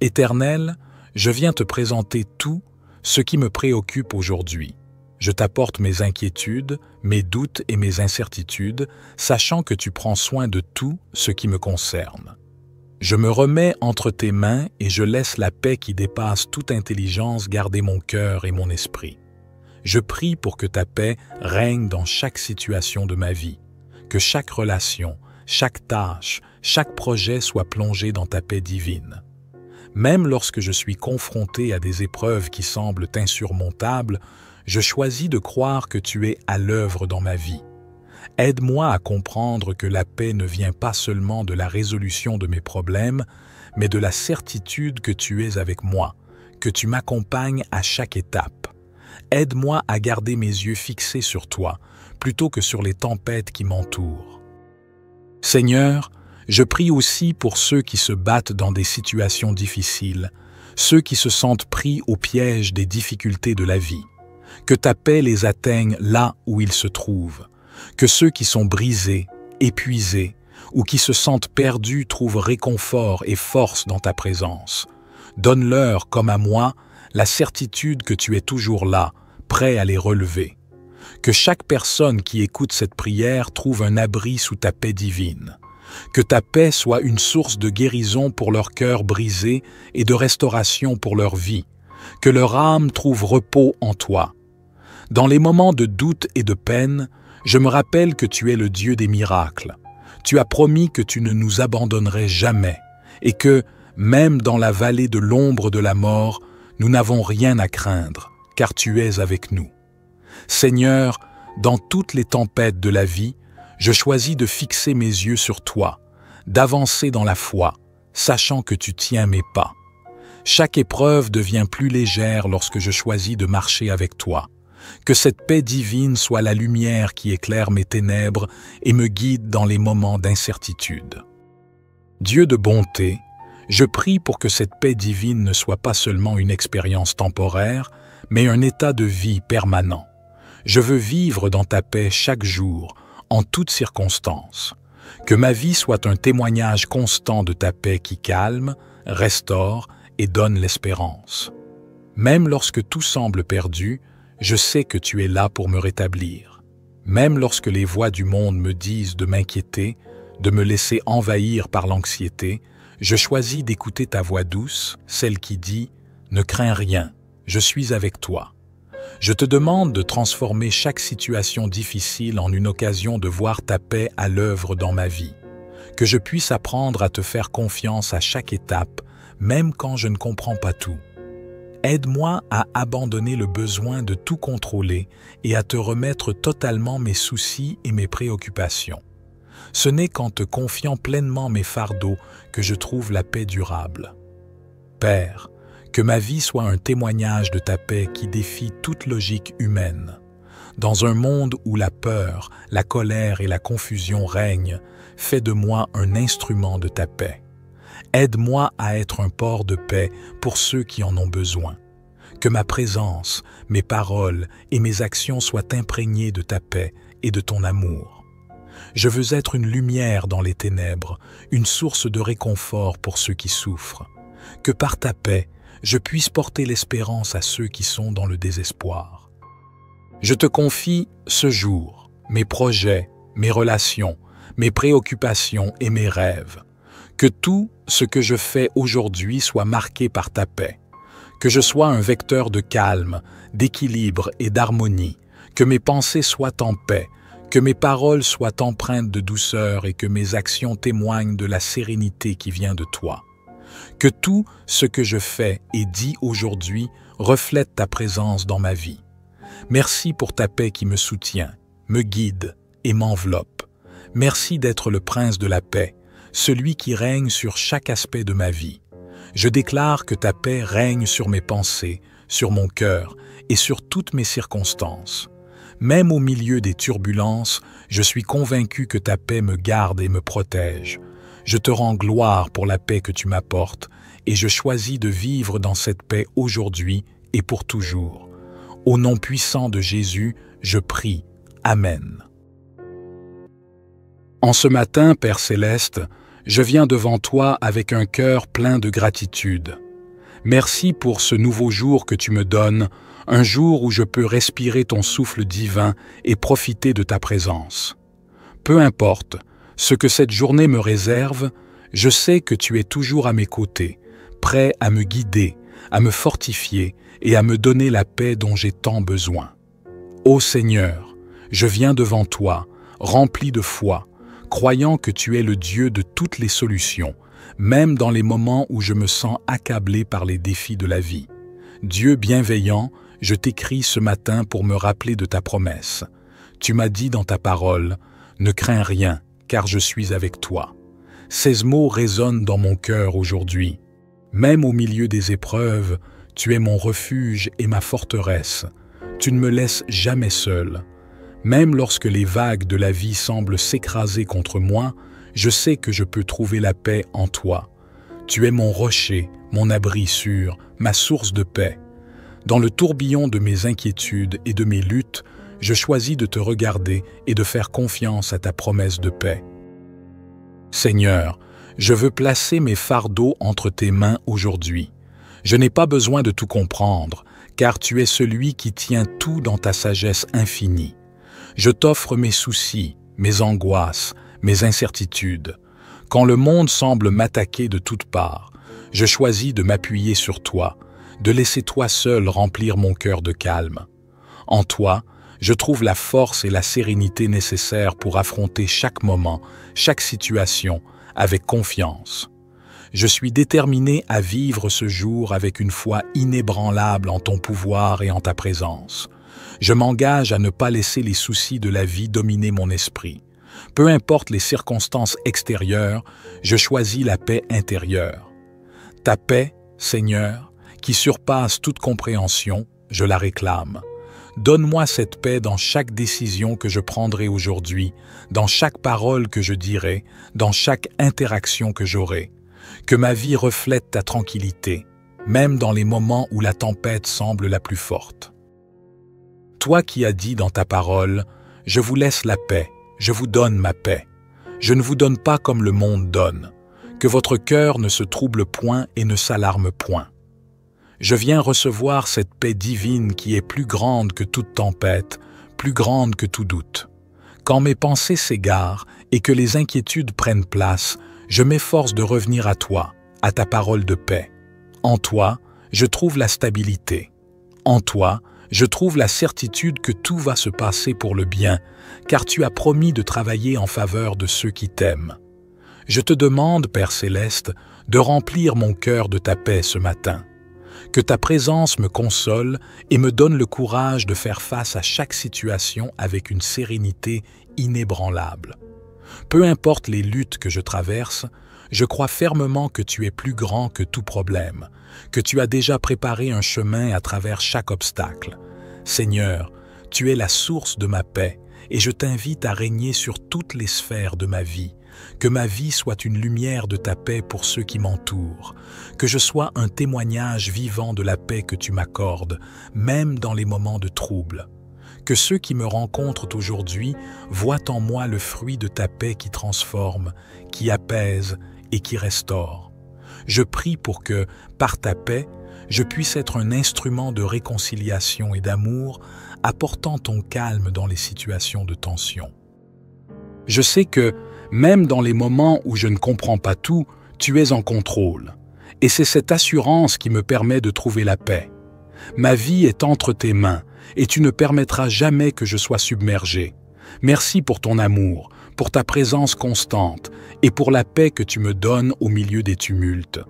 S1: Éternel, je viens te présenter tout ce qui me préoccupe aujourd'hui. Je t'apporte mes inquiétudes, mes doutes et mes incertitudes, sachant que tu prends soin de tout ce qui me concerne. Je me remets entre tes mains et je laisse la paix qui dépasse toute intelligence garder mon cœur et mon esprit. Je prie pour que ta paix règne dans chaque situation de ma vie, que chaque relation, chaque tâche, chaque projet soit plongé dans ta paix divine. Même lorsque je suis confronté à des épreuves qui semblent insurmontables, je choisis de croire que tu es à l'œuvre dans ma vie. Aide-moi à comprendre que la paix ne vient pas seulement de la résolution de mes problèmes, mais de la certitude que tu es avec moi, que tu m'accompagnes à chaque étape. Aide-moi à garder mes yeux fixés sur toi, plutôt que sur les tempêtes qui m'entourent. Seigneur, je prie aussi pour ceux qui se battent dans des situations difficiles, ceux qui se sentent pris au piège des difficultés de la vie. Que ta paix les atteigne là où ils se trouvent, que ceux qui sont brisés, épuisés ou qui se sentent perdus trouvent réconfort et force dans ta présence. Donne-leur, comme à moi, la certitude que tu es toujours là, prêt à les relever. Que chaque personne qui écoute cette prière trouve un abri sous ta paix divine. Que ta paix soit une source de guérison pour leur cœur brisé et de restauration pour leur vie. Que leur âme trouve repos en toi. Dans les moments de doute et de peine, je me rappelle que tu es le Dieu des miracles. Tu as promis que tu ne nous abandonnerais jamais et que, même dans la vallée de l'ombre de la mort, nous n'avons rien à craindre, car tu es avec nous. Seigneur, dans toutes les tempêtes de la vie, je choisis de fixer mes yeux sur toi, d'avancer dans la foi, sachant que tu tiens mes pas. Chaque épreuve devient plus légère lorsque je choisis de marcher avec toi. Que cette paix divine soit la lumière qui éclaire mes ténèbres et me guide dans les moments d'incertitude. Dieu de bonté, je prie pour que cette paix divine ne soit pas seulement une expérience temporaire, mais un état de vie permanent. Je veux vivre dans ta paix chaque jour, en toutes circonstances. Que ma vie soit un témoignage constant de ta paix qui calme, restaure et donne l'espérance. Même lorsque tout semble perdu, je sais que tu es là pour me rétablir. Même lorsque les voix du monde me disent de m'inquiéter, de me laisser envahir par l'anxiété, je choisis d'écouter ta voix douce, celle qui dit « Ne crains rien, je suis avec toi ». Je te demande de transformer chaque situation difficile en une occasion de voir ta paix à l'œuvre dans ma vie. Que je puisse apprendre à te faire confiance à chaque étape, même quand je ne comprends pas tout. Aide-moi à abandonner le besoin de tout contrôler et à te remettre totalement mes soucis et mes préoccupations. Ce n'est qu'en te confiant pleinement mes fardeaux que je trouve la paix durable. Père, que ma vie soit un témoignage de ta paix qui défie toute logique humaine. Dans un monde où la peur, la colère et la confusion règnent, fais de moi un instrument de ta paix. Aide-moi à être un port de paix pour ceux qui en ont besoin. Que ma présence, mes paroles et mes actions soient imprégnées de ta paix et de ton amour. Je veux être une lumière dans les ténèbres, une source de réconfort pour ceux qui souffrent. Que par ta paix, je puisse porter l'espérance à ceux qui sont dans le désespoir. Je te confie ce jour, mes projets, mes relations, mes préoccupations et mes rêves. Que tout ce que je fais aujourd'hui soit marqué par ta paix. Que je sois un vecteur de calme, d'équilibre et d'harmonie. Que mes pensées soient en paix. Que mes paroles soient empreintes de douceur et que mes actions témoignent de la sérénité qui vient de toi. Que tout ce que je fais et dis aujourd'hui reflète ta présence dans ma vie. Merci pour ta paix qui me soutient, me guide et m'enveloppe. Merci d'être le prince de la paix, celui qui règne sur chaque aspect de ma vie. Je déclare que ta paix règne sur mes pensées, sur mon cœur et sur toutes mes circonstances. Même au milieu des turbulences, je suis convaincu que ta paix me garde et me protège. Je te rends gloire pour la paix que tu m'apportes et je choisis de vivre dans cette paix aujourd'hui et pour toujours. Au nom puissant de Jésus, je prie. Amen. En ce matin, Père Céleste, je viens devant toi avec un cœur plein de gratitude. Merci pour ce nouveau jour que tu me donnes, un jour où je peux respirer ton souffle divin et profiter de ta présence. Peu importe ce que cette journée me réserve, je sais que tu es toujours à mes côtés, prêt à me guider, à me fortifier et à me donner la paix dont j'ai tant besoin. Ô Seigneur, je viens devant toi, rempli de foi, croyant que tu es le Dieu de toutes les solutions, même dans les moments où je me sens accablé par les défis de la vie. Dieu bienveillant, je t'écris ce matin pour me rappeler de ta promesse. Tu m'as dit dans ta parole, « Ne crains rien, car je suis avec toi. » Ces mots résonnent dans mon cœur aujourd'hui. Même au milieu des épreuves, tu es mon refuge et ma forteresse. Tu ne me laisses jamais seul. Même lorsque les vagues de la vie semblent s'écraser contre moi, je sais que je peux trouver la paix en toi. Tu es mon rocher, mon abri sûr, ma source de paix. Dans le tourbillon de mes inquiétudes et de mes luttes, je choisis de te regarder et de faire confiance à ta promesse de paix. Seigneur, je veux placer mes fardeaux entre tes mains aujourd'hui. Je n'ai pas besoin de tout comprendre, car tu es celui qui tient tout dans ta sagesse infinie. Je t'offre mes soucis, mes angoisses, mes incertitudes. Quand le monde semble m'attaquer de toutes parts, je choisis de m'appuyer sur toi, de laisser toi seul remplir mon cœur de calme. En toi, je trouve la force et la sérénité nécessaires pour affronter chaque moment, chaque situation, avec confiance. Je suis déterminé à vivre ce jour avec une foi inébranlable en ton pouvoir et en ta présence. Je m'engage à ne pas laisser les soucis de la vie dominer mon esprit. Peu importe les circonstances extérieures, je choisis la paix intérieure. Ta paix, Seigneur, qui surpasse toute compréhension, je la réclame. Donne-moi cette paix dans chaque décision que je prendrai aujourd'hui, dans chaque parole que je dirai, dans chaque interaction que j'aurai. Que ma vie reflète ta tranquillité, même dans les moments où la tempête semble la plus forte. Toi qui as dit dans ta parole, « Je vous laisse la paix, je vous donne ma paix. Je ne vous donne pas comme le monde donne. Que votre cœur ne se trouble point et ne s'alarme point. » Je viens recevoir cette paix divine qui est plus grande que toute tempête, plus grande que tout doute. Quand mes pensées s'égarent et que les inquiétudes prennent place, je m'efforce de revenir à toi, à ta parole de paix. En toi, je trouve la stabilité. En toi, je trouve la certitude que tout va se passer pour le bien, car tu as promis de travailler en faveur de ceux qui t'aiment. Je te demande, Père Céleste, de remplir mon cœur de ta paix ce matin. Que ta présence me console et me donne le courage de faire face à chaque situation avec une sérénité inébranlable. Peu importe les luttes que je traverse, je crois fermement que tu es plus grand que tout problème, que tu as déjà préparé un chemin à travers chaque obstacle. Seigneur, tu es la source de ma paix et je t'invite à régner sur toutes les sphères de ma vie, Que ma vie soit une lumière de ta paix pour ceux qui m'entourent. Que je sois un témoignage vivant de la paix que tu m'accordes, même dans les moments de trouble. Que ceux qui me rencontrent aujourd'hui voient en moi le fruit de ta paix qui transforme, qui apaise et qui restaure. Je prie pour que, par ta paix, je puisse être un instrument de réconciliation et d'amour, apportant ton calme dans les situations de tension. Je sais que, même dans les moments où je ne comprends pas tout, tu es en contrôle. Et c'est cette assurance qui me permet de trouver la paix. Ma vie est entre tes mains, et tu ne permettras jamais que je sois submergé. Merci pour ton amour, pour ta présence constante, et pour la paix que tu me donnes au milieu des tumultes.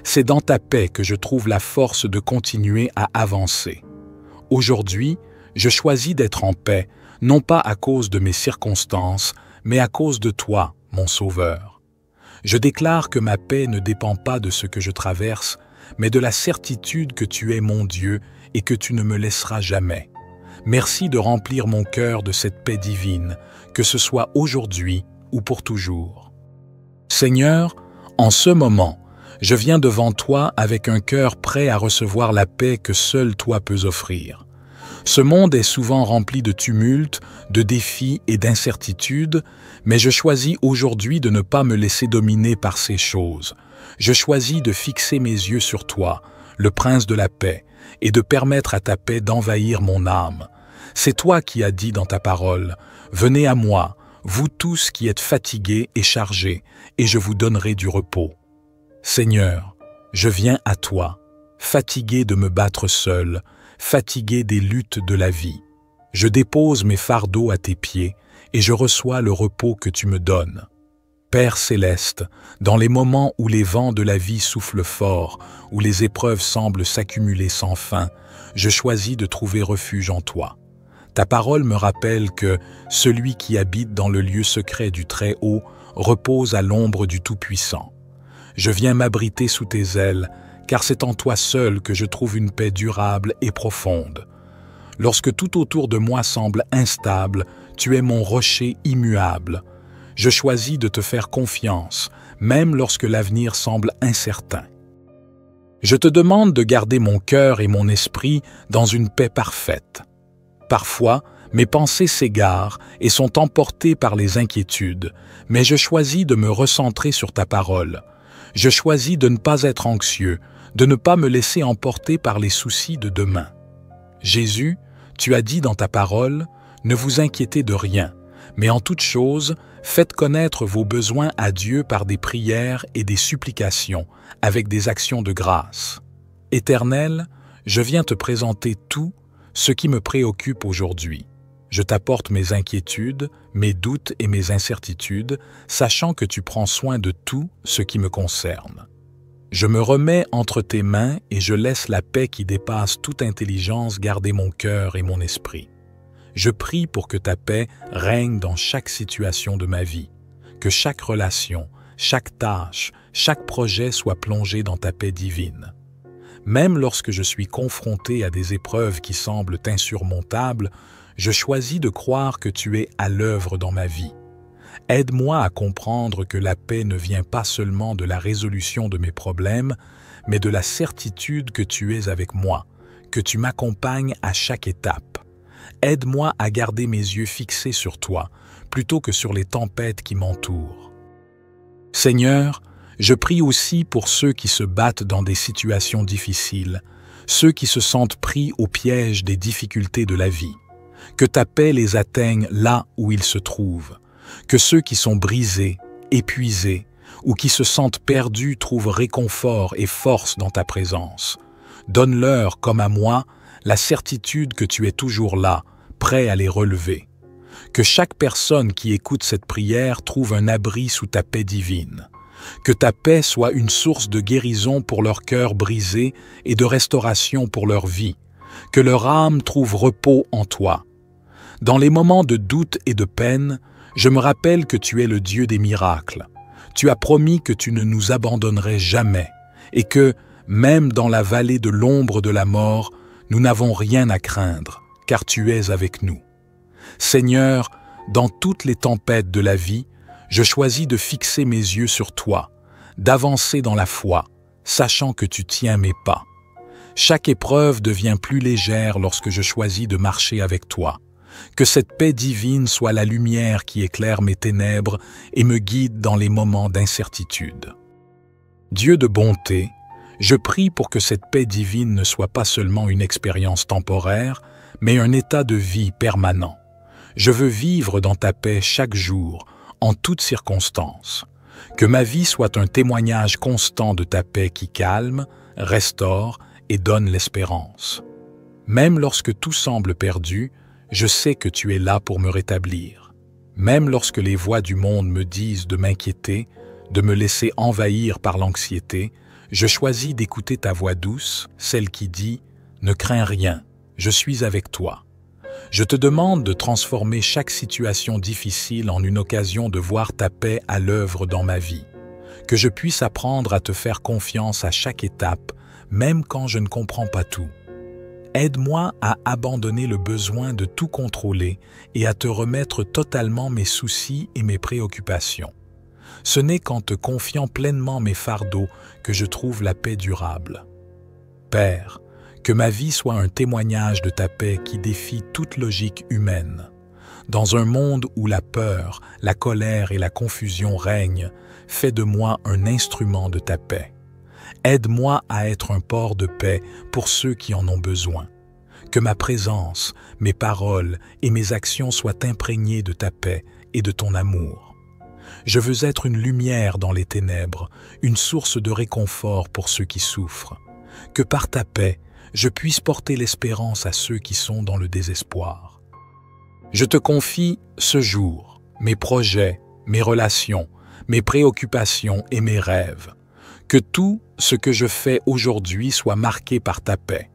S1: C'est dans ta paix que je trouve la force de continuer à avancer. Aujourd'hui, je choisis d'être en paix, non pas à cause de mes circonstances, mais à cause de toi, mon Sauveur. Je déclare que ma paix ne dépend pas de ce que je traverse, mais de la certitude que tu es mon Dieu et que tu ne me laisseras jamais. Merci de remplir mon cœur de cette paix divine, que ce soit aujourd'hui ou pour toujours. Seigneur, en ce moment, je viens devant toi avec un cœur prêt à recevoir la paix que seul toi peux offrir. Ce monde est souvent rempli de tumultes, de défis et d'incertitudes, mais je choisis aujourd'hui de ne pas me laisser dominer par ces choses. Je choisis de fixer mes yeux sur toi, le Prince de la paix, et de permettre à ta paix d'envahir mon âme. C'est toi qui as dit dans ta parole, « Venez à moi, vous tous qui êtes fatigués et chargés, et je vous donnerai du repos. » Seigneur, je viens à toi, fatigué de me battre seul, fatigué des luttes de la vie. Je dépose mes fardeaux à tes pieds et je reçois le repos que tu me donnes. Père céleste, dans les moments où les vents de la vie soufflent fort, où les épreuves semblent s'accumuler sans fin, je choisis de trouver refuge en toi. Ta parole me rappelle que celui qui habite dans le lieu secret du Très-Haut repose à l'ombre du Tout-Puissant. Je viens m'abriter sous tes ailes, car c'est en toi seul que je trouve une paix durable et profonde. Lorsque tout autour de moi semble instable, tu es mon rocher immuable. Je choisis de te faire confiance, même lorsque l'avenir semble incertain. Je te demande de garder mon cœur et mon esprit dans une paix parfaite. Parfois, mes pensées s'égarent et sont emportées par les inquiétudes, mais je choisis de me recentrer sur ta parole. Je choisis de ne pas être anxieux, de ne pas me laisser emporter par les soucis de demain. Jésus, tu as dit dans ta parole, « Ne vous inquiétez de rien, mais en toute chose, faites connaître vos besoins à Dieu par des prières et des supplications, avec des actions de grâce. » Éternel, je viens te présenter tout ce qui me préoccupe aujourd'hui. Je t'apporte mes inquiétudes, mes doutes et mes incertitudes, sachant que tu prends soin de tout ce qui me concerne. Je me remets entre tes mains et je laisse la paix qui dépasse toute intelligence garder mon cœur et mon esprit. Je prie pour que ta paix règne dans chaque situation de ma vie, que chaque relation, chaque tâche, chaque projet soit plongé dans ta paix divine. Même lorsque je suis confronté à des épreuves qui semblent insurmontables, je choisis de croire que tu es à l'œuvre dans ma vie. Aide-moi à comprendre que la paix ne vient pas seulement de la résolution de mes problèmes, mais de la certitude que tu es avec moi, que tu m'accompagnes à chaque étape. Aide-moi à garder mes yeux fixés sur toi, plutôt que sur les tempêtes qui m'entourent. Seigneur, je prie aussi pour ceux qui se battent dans des situations difficiles, ceux qui se sentent pris au piège des difficultés de la vie. Que ta paix les atteigne là où ils se trouvent, que ceux qui sont brisés, épuisés ou qui se sentent perdus trouvent réconfort et force dans ta présence. Donne-leur, comme à moi, la certitude que tu es toujours là, prêt à les relever. Que chaque personne qui écoute cette prière trouve un abri sous ta paix divine. Que ta paix soit une source de guérison pour leur cœur brisé et de restauration pour leur vie. Que leur âme trouve repos en toi. Dans les moments de doute et de peine, je me rappelle que tu es le Dieu des miracles. Tu as promis que tu ne nous abandonnerais jamais et que, même dans la vallée de l'ombre de la mort, nous n'avons rien à craindre, car tu es avec nous. Seigneur, dans toutes les tempêtes de la vie, Je choisis de fixer mes yeux sur toi, d'avancer dans la foi, sachant que tu tiens mes pas. Chaque épreuve devient plus légère lorsque je choisis de marcher avec toi. Que cette paix divine soit la lumière qui éclaire mes ténèbres et me guide dans les moments d'incertitude. Dieu de bonté, je prie pour que cette paix divine ne soit pas seulement une expérience temporaire, mais un état de vie permanent. Je veux vivre dans ta paix chaque jour, en toutes circonstances. Que ma vie soit un témoignage constant de ta paix qui calme, restaure et donne l'espérance. Même lorsque tout semble perdu, je sais que tu es là pour me rétablir. Même lorsque les voix du monde me disent de m'inquiéter, de me laisser envahir par l'anxiété, je choisis d'écouter ta voix douce, celle qui dit « Ne crains rien, je suis avec toi ». Je te demande de transformer chaque situation difficile en une occasion de voir ta paix à l'œuvre dans ma vie. Que je puisse apprendre à te faire confiance à chaque étape, même quand je ne comprends pas tout. Aide-moi à abandonner le besoin de tout contrôler et à te remettre totalement mes soucis et mes préoccupations. Ce n'est qu'en te confiant pleinement mes fardeaux que je trouve la paix durable. Père, que ma vie soit un témoignage de ta paix qui défie toute logique humaine. Dans un monde où la peur, la colère et la confusion règnent, fais de moi un instrument de ta paix. Aide-moi à être un port de paix pour ceux qui en ont besoin. Que ma présence, mes paroles et mes actions soient imprégnées de ta paix et de ton amour. Je veux être une lumière dans les ténèbres, une source de réconfort pour ceux qui souffrent. Que par ta paix, je puisse porter l'espérance à ceux qui sont dans le désespoir. Je te confie ce jour, mes projets, mes relations, mes préoccupations et mes rêves. Que tout ce que je fais aujourd'hui soit marqué par ta paix.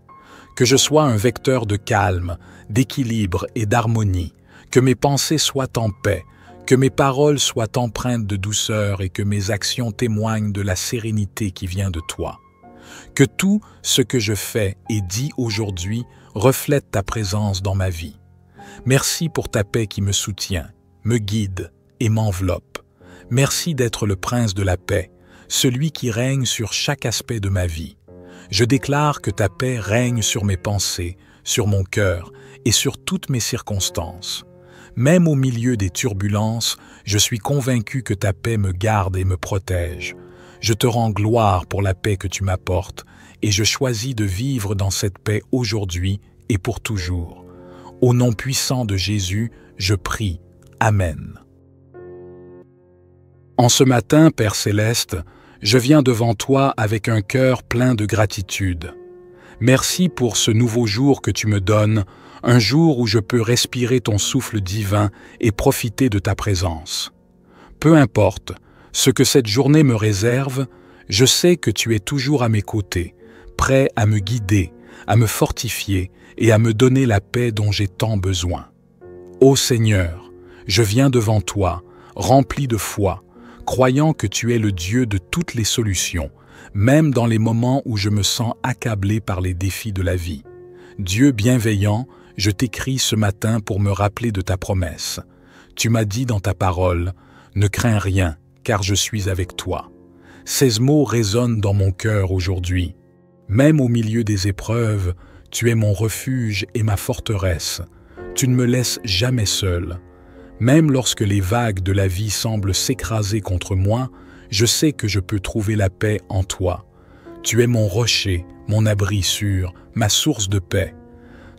S1: Que je sois un vecteur de calme, d'équilibre et d'harmonie. Que mes pensées soient en paix. Que mes paroles soient empreintes de douceur et que mes actions témoignent de la sérénité qui vient de toi. Que tout ce que je fais et dis aujourd'hui reflète ta présence dans ma vie. Merci pour ta paix qui me soutient, me guide et m'enveloppe. Merci d'être le prince de la paix, celui qui règne sur chaque aspect de ma vie. Je déclare que ta paix règne sur mes pensées, sur mon cœur et sur toutes mes circonstances. Même au milieu des turbulences, je suis convaincu que ta paix me garde et me protège. Je te rends gloire pour la paix que tu m'apportes et je choisis de vivre dans cette paix aujourd'hui et pour toujours. Au nom puissant de Jésus, je prie. Amen. En ce matin, Père Céleste, je viens devant toi avec un cœur plein de gratitude. Merci pour ce nouveau jour que tu me donnes, un jour où je peux respirer ton souffle divin et profiter de ta présence. Peu importe ce que cette journée me réserve, je sais que tu es toujours à mes côtés, prêt à me guider, à me fortifier et à me donner la paix dont j'ai tant besoin. Ô Seigneur, je viens devant toi, rempli de foi, croyant que tu es le Dieu de toutes les solutions, même dans les moments où je me sens accablé par les défis de la vie. Dieu bienveillant, je t'écris ce matin pour me rappeler de ta promesse. Tu m'as dit dans ta parole, « Ne crains rien, car je suis avec toi. » Ces mots résonnent dans mon cœur aujourd'hui. Même au milieu des épreuves, tu es mon refuge et ma forteresse. Tu ne me laisses jamais seul. Même lorsque les vagues de la vie semblent s'écraser contre moi, je sais que je peux trouver la paix en toi. Tu es mon rocher, mon abri sûr, ma source de paix.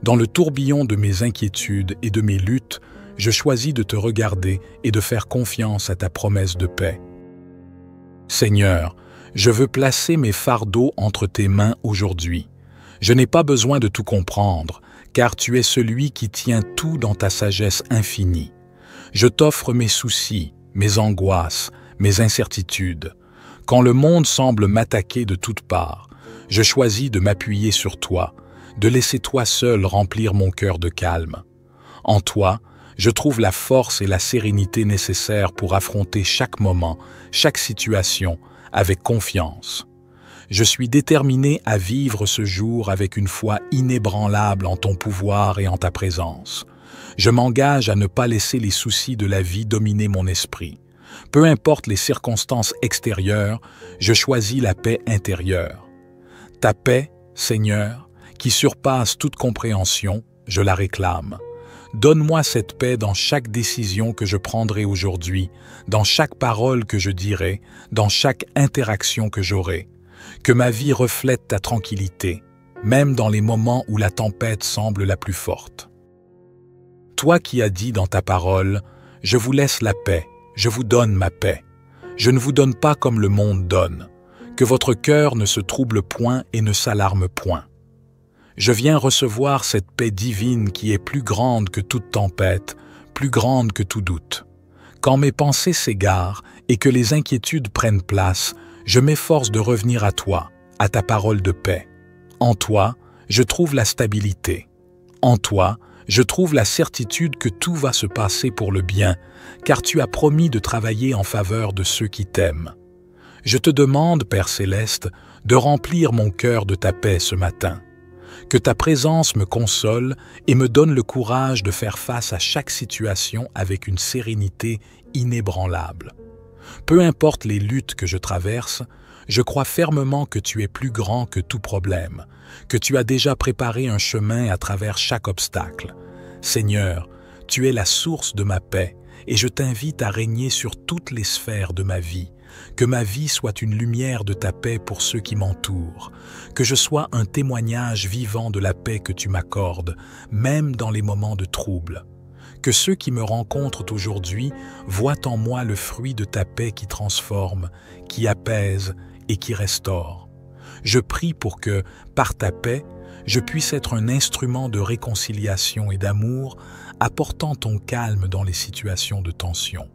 S1: Dans le tourbillon de mes inquiétudes et de mes luttes, je choisis de te regarder et de faire confiance à ta promesse de paix. Seigneur, je veux placer mes fardeaux entre tes mains aujourd'hui. Je n'ai pas besoin de tout comprendre, car tu es celui qui tient tout dans ta sagesse infinie. Je t'offre mes soucis, mes angoisses, mes incertitudes. Quand le monde semble m'attaquer de toutes parts, je choisis de m'appuyer sur toi, de laisser toi seul remplir mon cœur de calme. En toi, je trouve la force et la sérénité nécessaires pour affronter chaque moment, chaque situation, avec confiance. Je suis déterminé à vivre ce jour avec une foi inébranlable en ton pouvoir et en ta présence. Je m'engage à ne pas laisser les soucis de la vie dominer mon esprit. Peu importe les circonstances extérieures, je choisis la paix intérieure. Ta paix, Seigneur, qui surpasse toute compréhension, je la réclame. Donne-moi cette paix dans chaque décision que je prendrai aujourd'hui, dans chaque parole que je dirai, dans chaque interaction que j'aurai. Que ma vie reflète ta tranquillité, même dans les moments où la tempête semble la plus forte. Toi qui as dit dans ta parole, « Je vous laisse la paix, je vous donne ma paix. Je ne vous donne pas comme le monde donne. Que votre cœur ne se trouble point et ne s'alarme point. » Je viens recevoir cette paix divine qui est plus grande que toute tempête, plus grande que tout doute. Quand mes pensées s'égarent et que les inquiétudes prennent place, je m'efforce de revenir à toi, à ta parole de paix. En toi, je trouve la stabilité. En toi, je trouve la certitude que tout va se passer pour le bien, car tu as promis de travailler en faveur de ceux qui t'aiment. Je te demande, Père Céleste, de remplir mon cœur de ta paix ce matin. Que ta présence me console et me donne le courage de faire face à chaque situation avec une sérénité inébranlable. Peu importe les luttes que je traverse, je crois fermement que tu es plus grand que tout problème, que tu as déjà préparé un chemin à travers chaque obstacle. Seigneur, tu es la source de ma paix et je t'invite à régner sur toutes les sphères de ma vie. Que ma vie soit une lumière de ta paix pour ceux qui m'entourent, que je sois un témoignage vivant de la paix que tu m'accordes, même dans les moments de trouble. Que ceux qui me rencontrent aujourd'hui voient en moi le fruit de ta paix qui transforme, qui apaise et qui restaure. Je prie pour que, par ta paix, je puisse être un instrument de réconciliation et d'amour, apportant ton calme dans les situations de tension.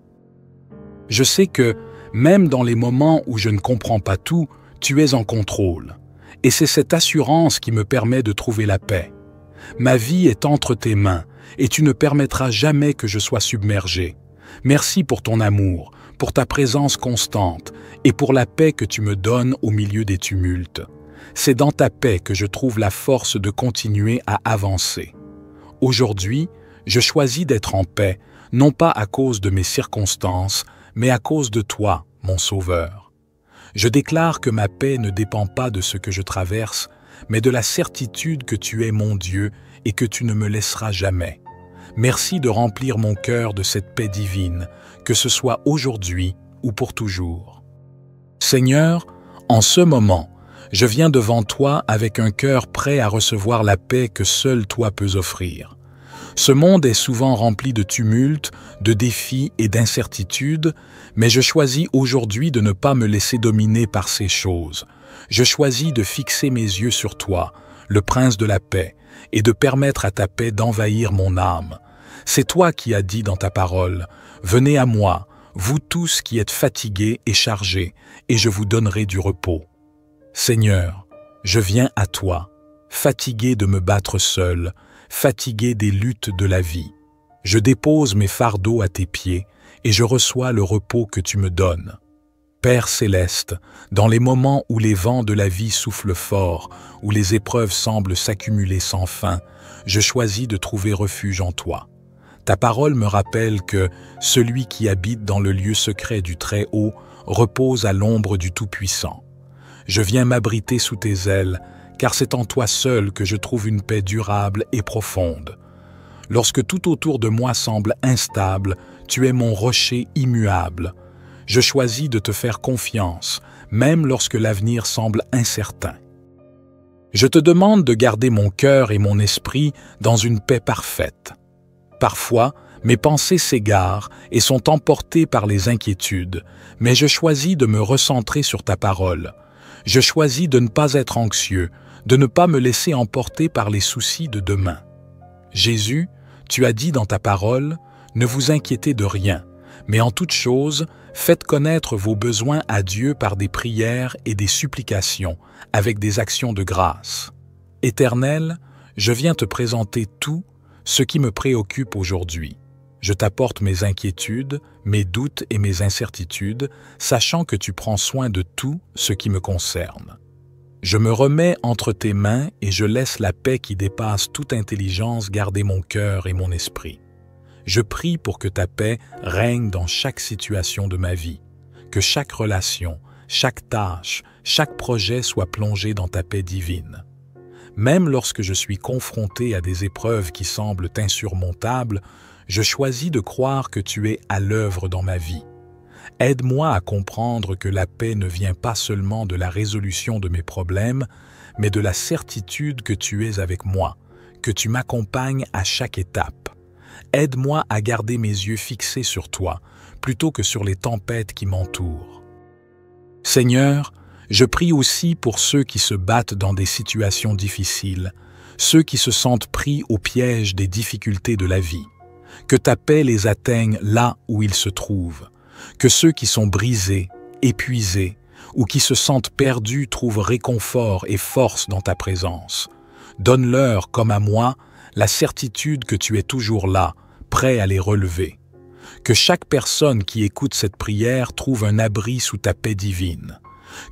S1: Je sais que, même dans les moments où je ne comprends pas tout, tu es en contrôle. Et c'est cette assurance qui me permet de trouver la paix. Ma vie est entre tes mains et tu ne permettras jamais que je sois submergé. Merci pour ton amour, pour ta présence constante et pour la paix que tu me donnes au milieu des tumultes. C'est dans ta paix que je trouve la force de continuer à avancer. Aujourd'hui, je choisis d'être en paix, non pas à cause de mes circonstances, mais à cause de toi, mon Sauveur. Je déclare que ma paix ne dépend pas de ce que je traverse, mais de la certitude que tu es mon Dieu et que tu ne me laisseras jamais. Merci de remplir mon cœur de cette paix divine, que ce soit aujourd'hui ou pour toujours. Seigneur, en ce moment, je viens devant toi avec un cœur prêt à recevoir la paix que seul toi peux offrir. Ce monde est souvent rempli de tumultes, de défis et d'incertitudes, mais je choisis aujourd'hui de ne pas me laisser dominer par ces choses. Je choisis de fixer mes yeux sur toi, le Prince de la paix, et de permettre à ta paix d'envahir mon âme. C'est toi qui as dit dans ta parole, « Venez à moi, vous tous qui êtes fatigués et chargés, et je vous donnerai du repos. » Seigneur, je viens à toi, fatigué de me battre seul, fatigué des luttes de la vie. Je dépose mes fardeaux à tes pieds et je reçois le repos que tu me donnes. Père Céleste, dans les moments où les vents de la vie soufflent fort, où les épreuves semblent s'accumuler sans fin, je choisis de trouver refuge en toi. Ta parole me rappelle que celui qui habite dans le lieu secret du Très-Haut repose à l'ombre du Tout-Puissant. Je viens m'abriter sous tes ailes, car c'est en toi seul que je trouve une paix durable et profonde. Lorsque tout autour de moi semble instable, tu es mon rocher immuable. Je choisis de te faire confiance, même lorsque l'avenir semble incertain. Je te demande de garder mon cœur et mon esprit dans une paix parfaite. Parfois, mes pensées s'égarent et sont emportées par les inquiétudes, mais je choisis de me recentrer sur ta parole. Je choisis de ne pas être anxieux, de ne pas me laisser emporter par les soucis de demain. Jésus, tu as dit dans ta parole, « Ne vous inquiétez de rien, mais en toute chose, faites connaître vos besoins à Dieu par des prières et des supplications, avec des actions de grâce. » Éternel, je viens te présenter tout ce qui me préoccupe aujourd'hui. Je t'apporte mes inquiétudes, mes doutes et mes incertitudes, sachant que tu prends soin de tout ce qui me concerne. Je me remets entre tes mains et je laisse la paix qui dépasse toute intelligence garder mon cœur et mon esprit. Je prie pour que ta paix règne dans chaque situation de ma vie, que chaque relation, chaque tâche, chaque projet soit plongé dans ta paix divine. Même lorsque je suis confronté à des épreuves qui semblent insurmontables, je choisis de croire que tu es à l'œuvre dans ma vie. Aide-moi à comprendre que la paix ne vient pas seulement de la résolution de mes problèmes, mais de la certitude que tu es avec moi, que tu m'accompagnes à chaque étape. Aide-moi à garder mes yeux fixés sur toi, plutôt que sur les tempêtes qui m'entourent. Seigneur, je prie aussi pour ceux qui se battent dans des situations difficiles, ceux qui se sentent pris au piège des difficultés de la vie. Que ta paix les atteigne là où ils se trouvent, que ceux qui sont brisés, épuisés ou qui se sentent perdus trouvent réconfort et force dans ta présence. Donne-leur, comme à moi, la certitude que tu es toujours là, prêt à les relever. Que chaque personne qui écoute cette prière trouve un abri sous ta paix divine.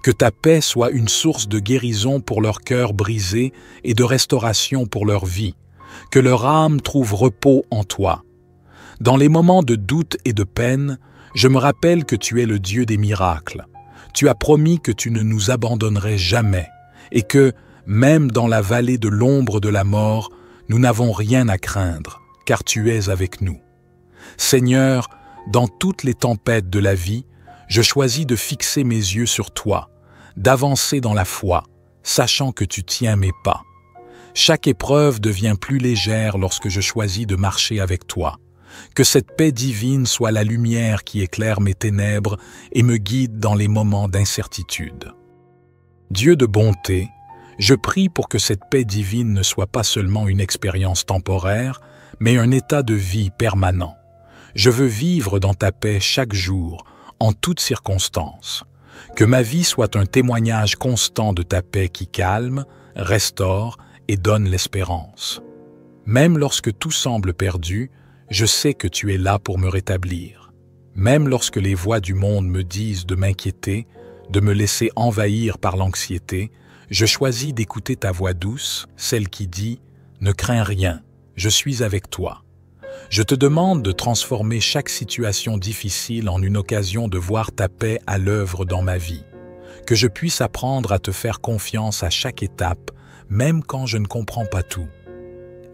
S1: Que ta paix soit une source de guérison pour leur cœur brisé et de restauration pour leur vie. Que leur âme trouve repos en toi. Dans les moments de doute et de peine, je me rappelle que tu es le Dieu des miracles. Tu as promis que tu ne nous abandonnerais jamais et que, même dans la vallée de l'ombre de la mort, nous n'avons rien à craindre, car tu es avec nous. Seigneur, dans toutes les tempêtes de la vie, je choisis de fixer mes yeux sur toi, d'avancer dans la foi, sachant que tu tiens mes pas. Chaque épreuve devient plus légère lorsque je choisis de marcher avec toi. Que cette paix divine soit la lumière qui éclaire mes ténèbres et me guide dans les moments d'incertitude. Dieu de bonté, je prie pour que cette paix divine ne soit pas seulement une expérience temporaire, mais un état de vie permanent. Je veux vivre dans ta paix chaque jour, en toutes circonstances. Que ma vie soit un témoignage constant de ta paix qui calme, restaure et donne l'espérance. Même lorsque tout semble perdu, je sais que tu es là pour me rétablir. Même lorsque les voix du monde me disent de m'inquiéter, de me laisser envahir par l'anxiété, je choisis d'écouter ta voix douce, celle qui dit « Ne crains rien, je suis avec toi ». Je te demande de transformer chaque situation difficile en une occasion de voir ta paix à l'œuvre dans ma vie. Que je puisse apprendre à te faire confiance à chaque étape, même quand je ne comprends pas tout.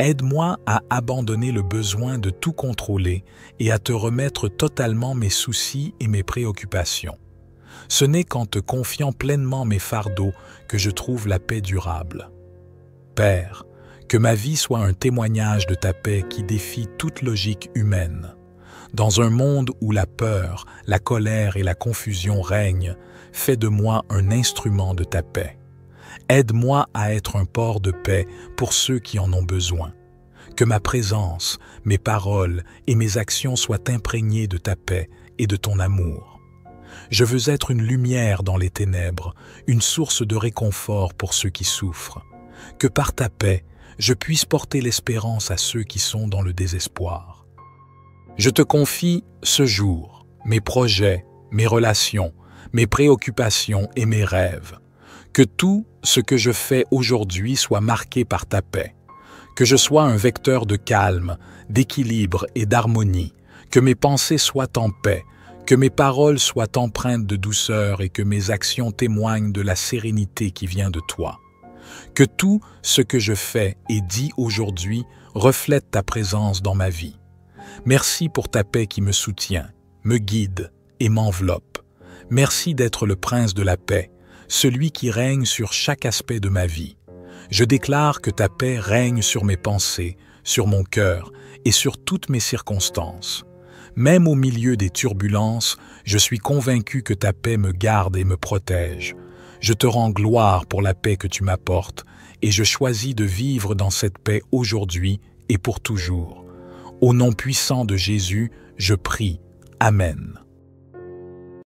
S1: Aide-moi à abandonner le besoin de tout contrôler et à te remettre totalement mes soucis et mes préoccupations. Ce n'est qu'en te confiant pleinement mes fardeaux que je trouve la paix durable. Père, que ma vie soit un témoignage de ta paix qui défie toute logique humaine. Dans un monde où la peur, la colère et la confusion règnent, fais de moi un instrument de ta paix. Aide-moi à être un port de paix pour ceux qui en ont besoin. Que ma présence, mes paroles et mes actions soient imprégnées de ta paix et de ton amour. Je veux être une lumière dans les ténèbres, une source de réconfort pour ceux qui souffrent. Que par ta paix, je puisse porter l'espérance à ceux qui sont dans le désespoir. Je te confie ce jour, mes projets, mes relations, mes préoccupations et mes rêves. Que tout ce que je fais aujourd'hui soit marqué par ta paix. Que je sois un vecteur de calme, d'équilibre et d'harmonie. Que mes pensées soient en paix. Que mes paroles soient empreintes de douceur et que mes actions témoignent de la sérénité qui vient de toi. Que tout ce que je fais et dis aujourd'hui reflète ta présence dans ma vie. Merci pour ta paix qui me soutient, me guide et m'enveloppe. Merci d'être le prince de la paix, celui qui règne sur chaque aspect de ma vie. Je déclare que ta paix règne sur mes pensées, sur mon cœur et sur toutes mes circonstances. Même au milieu des turbulences, je suis convaincu que ta paix me garde et me protège. Je te rends gloire pour la paix que tu m'apportes et je choisis de vivre dans cette paix aujourd'hui et pour toujours. Au nom puissant de Jésus, je prie. Amen.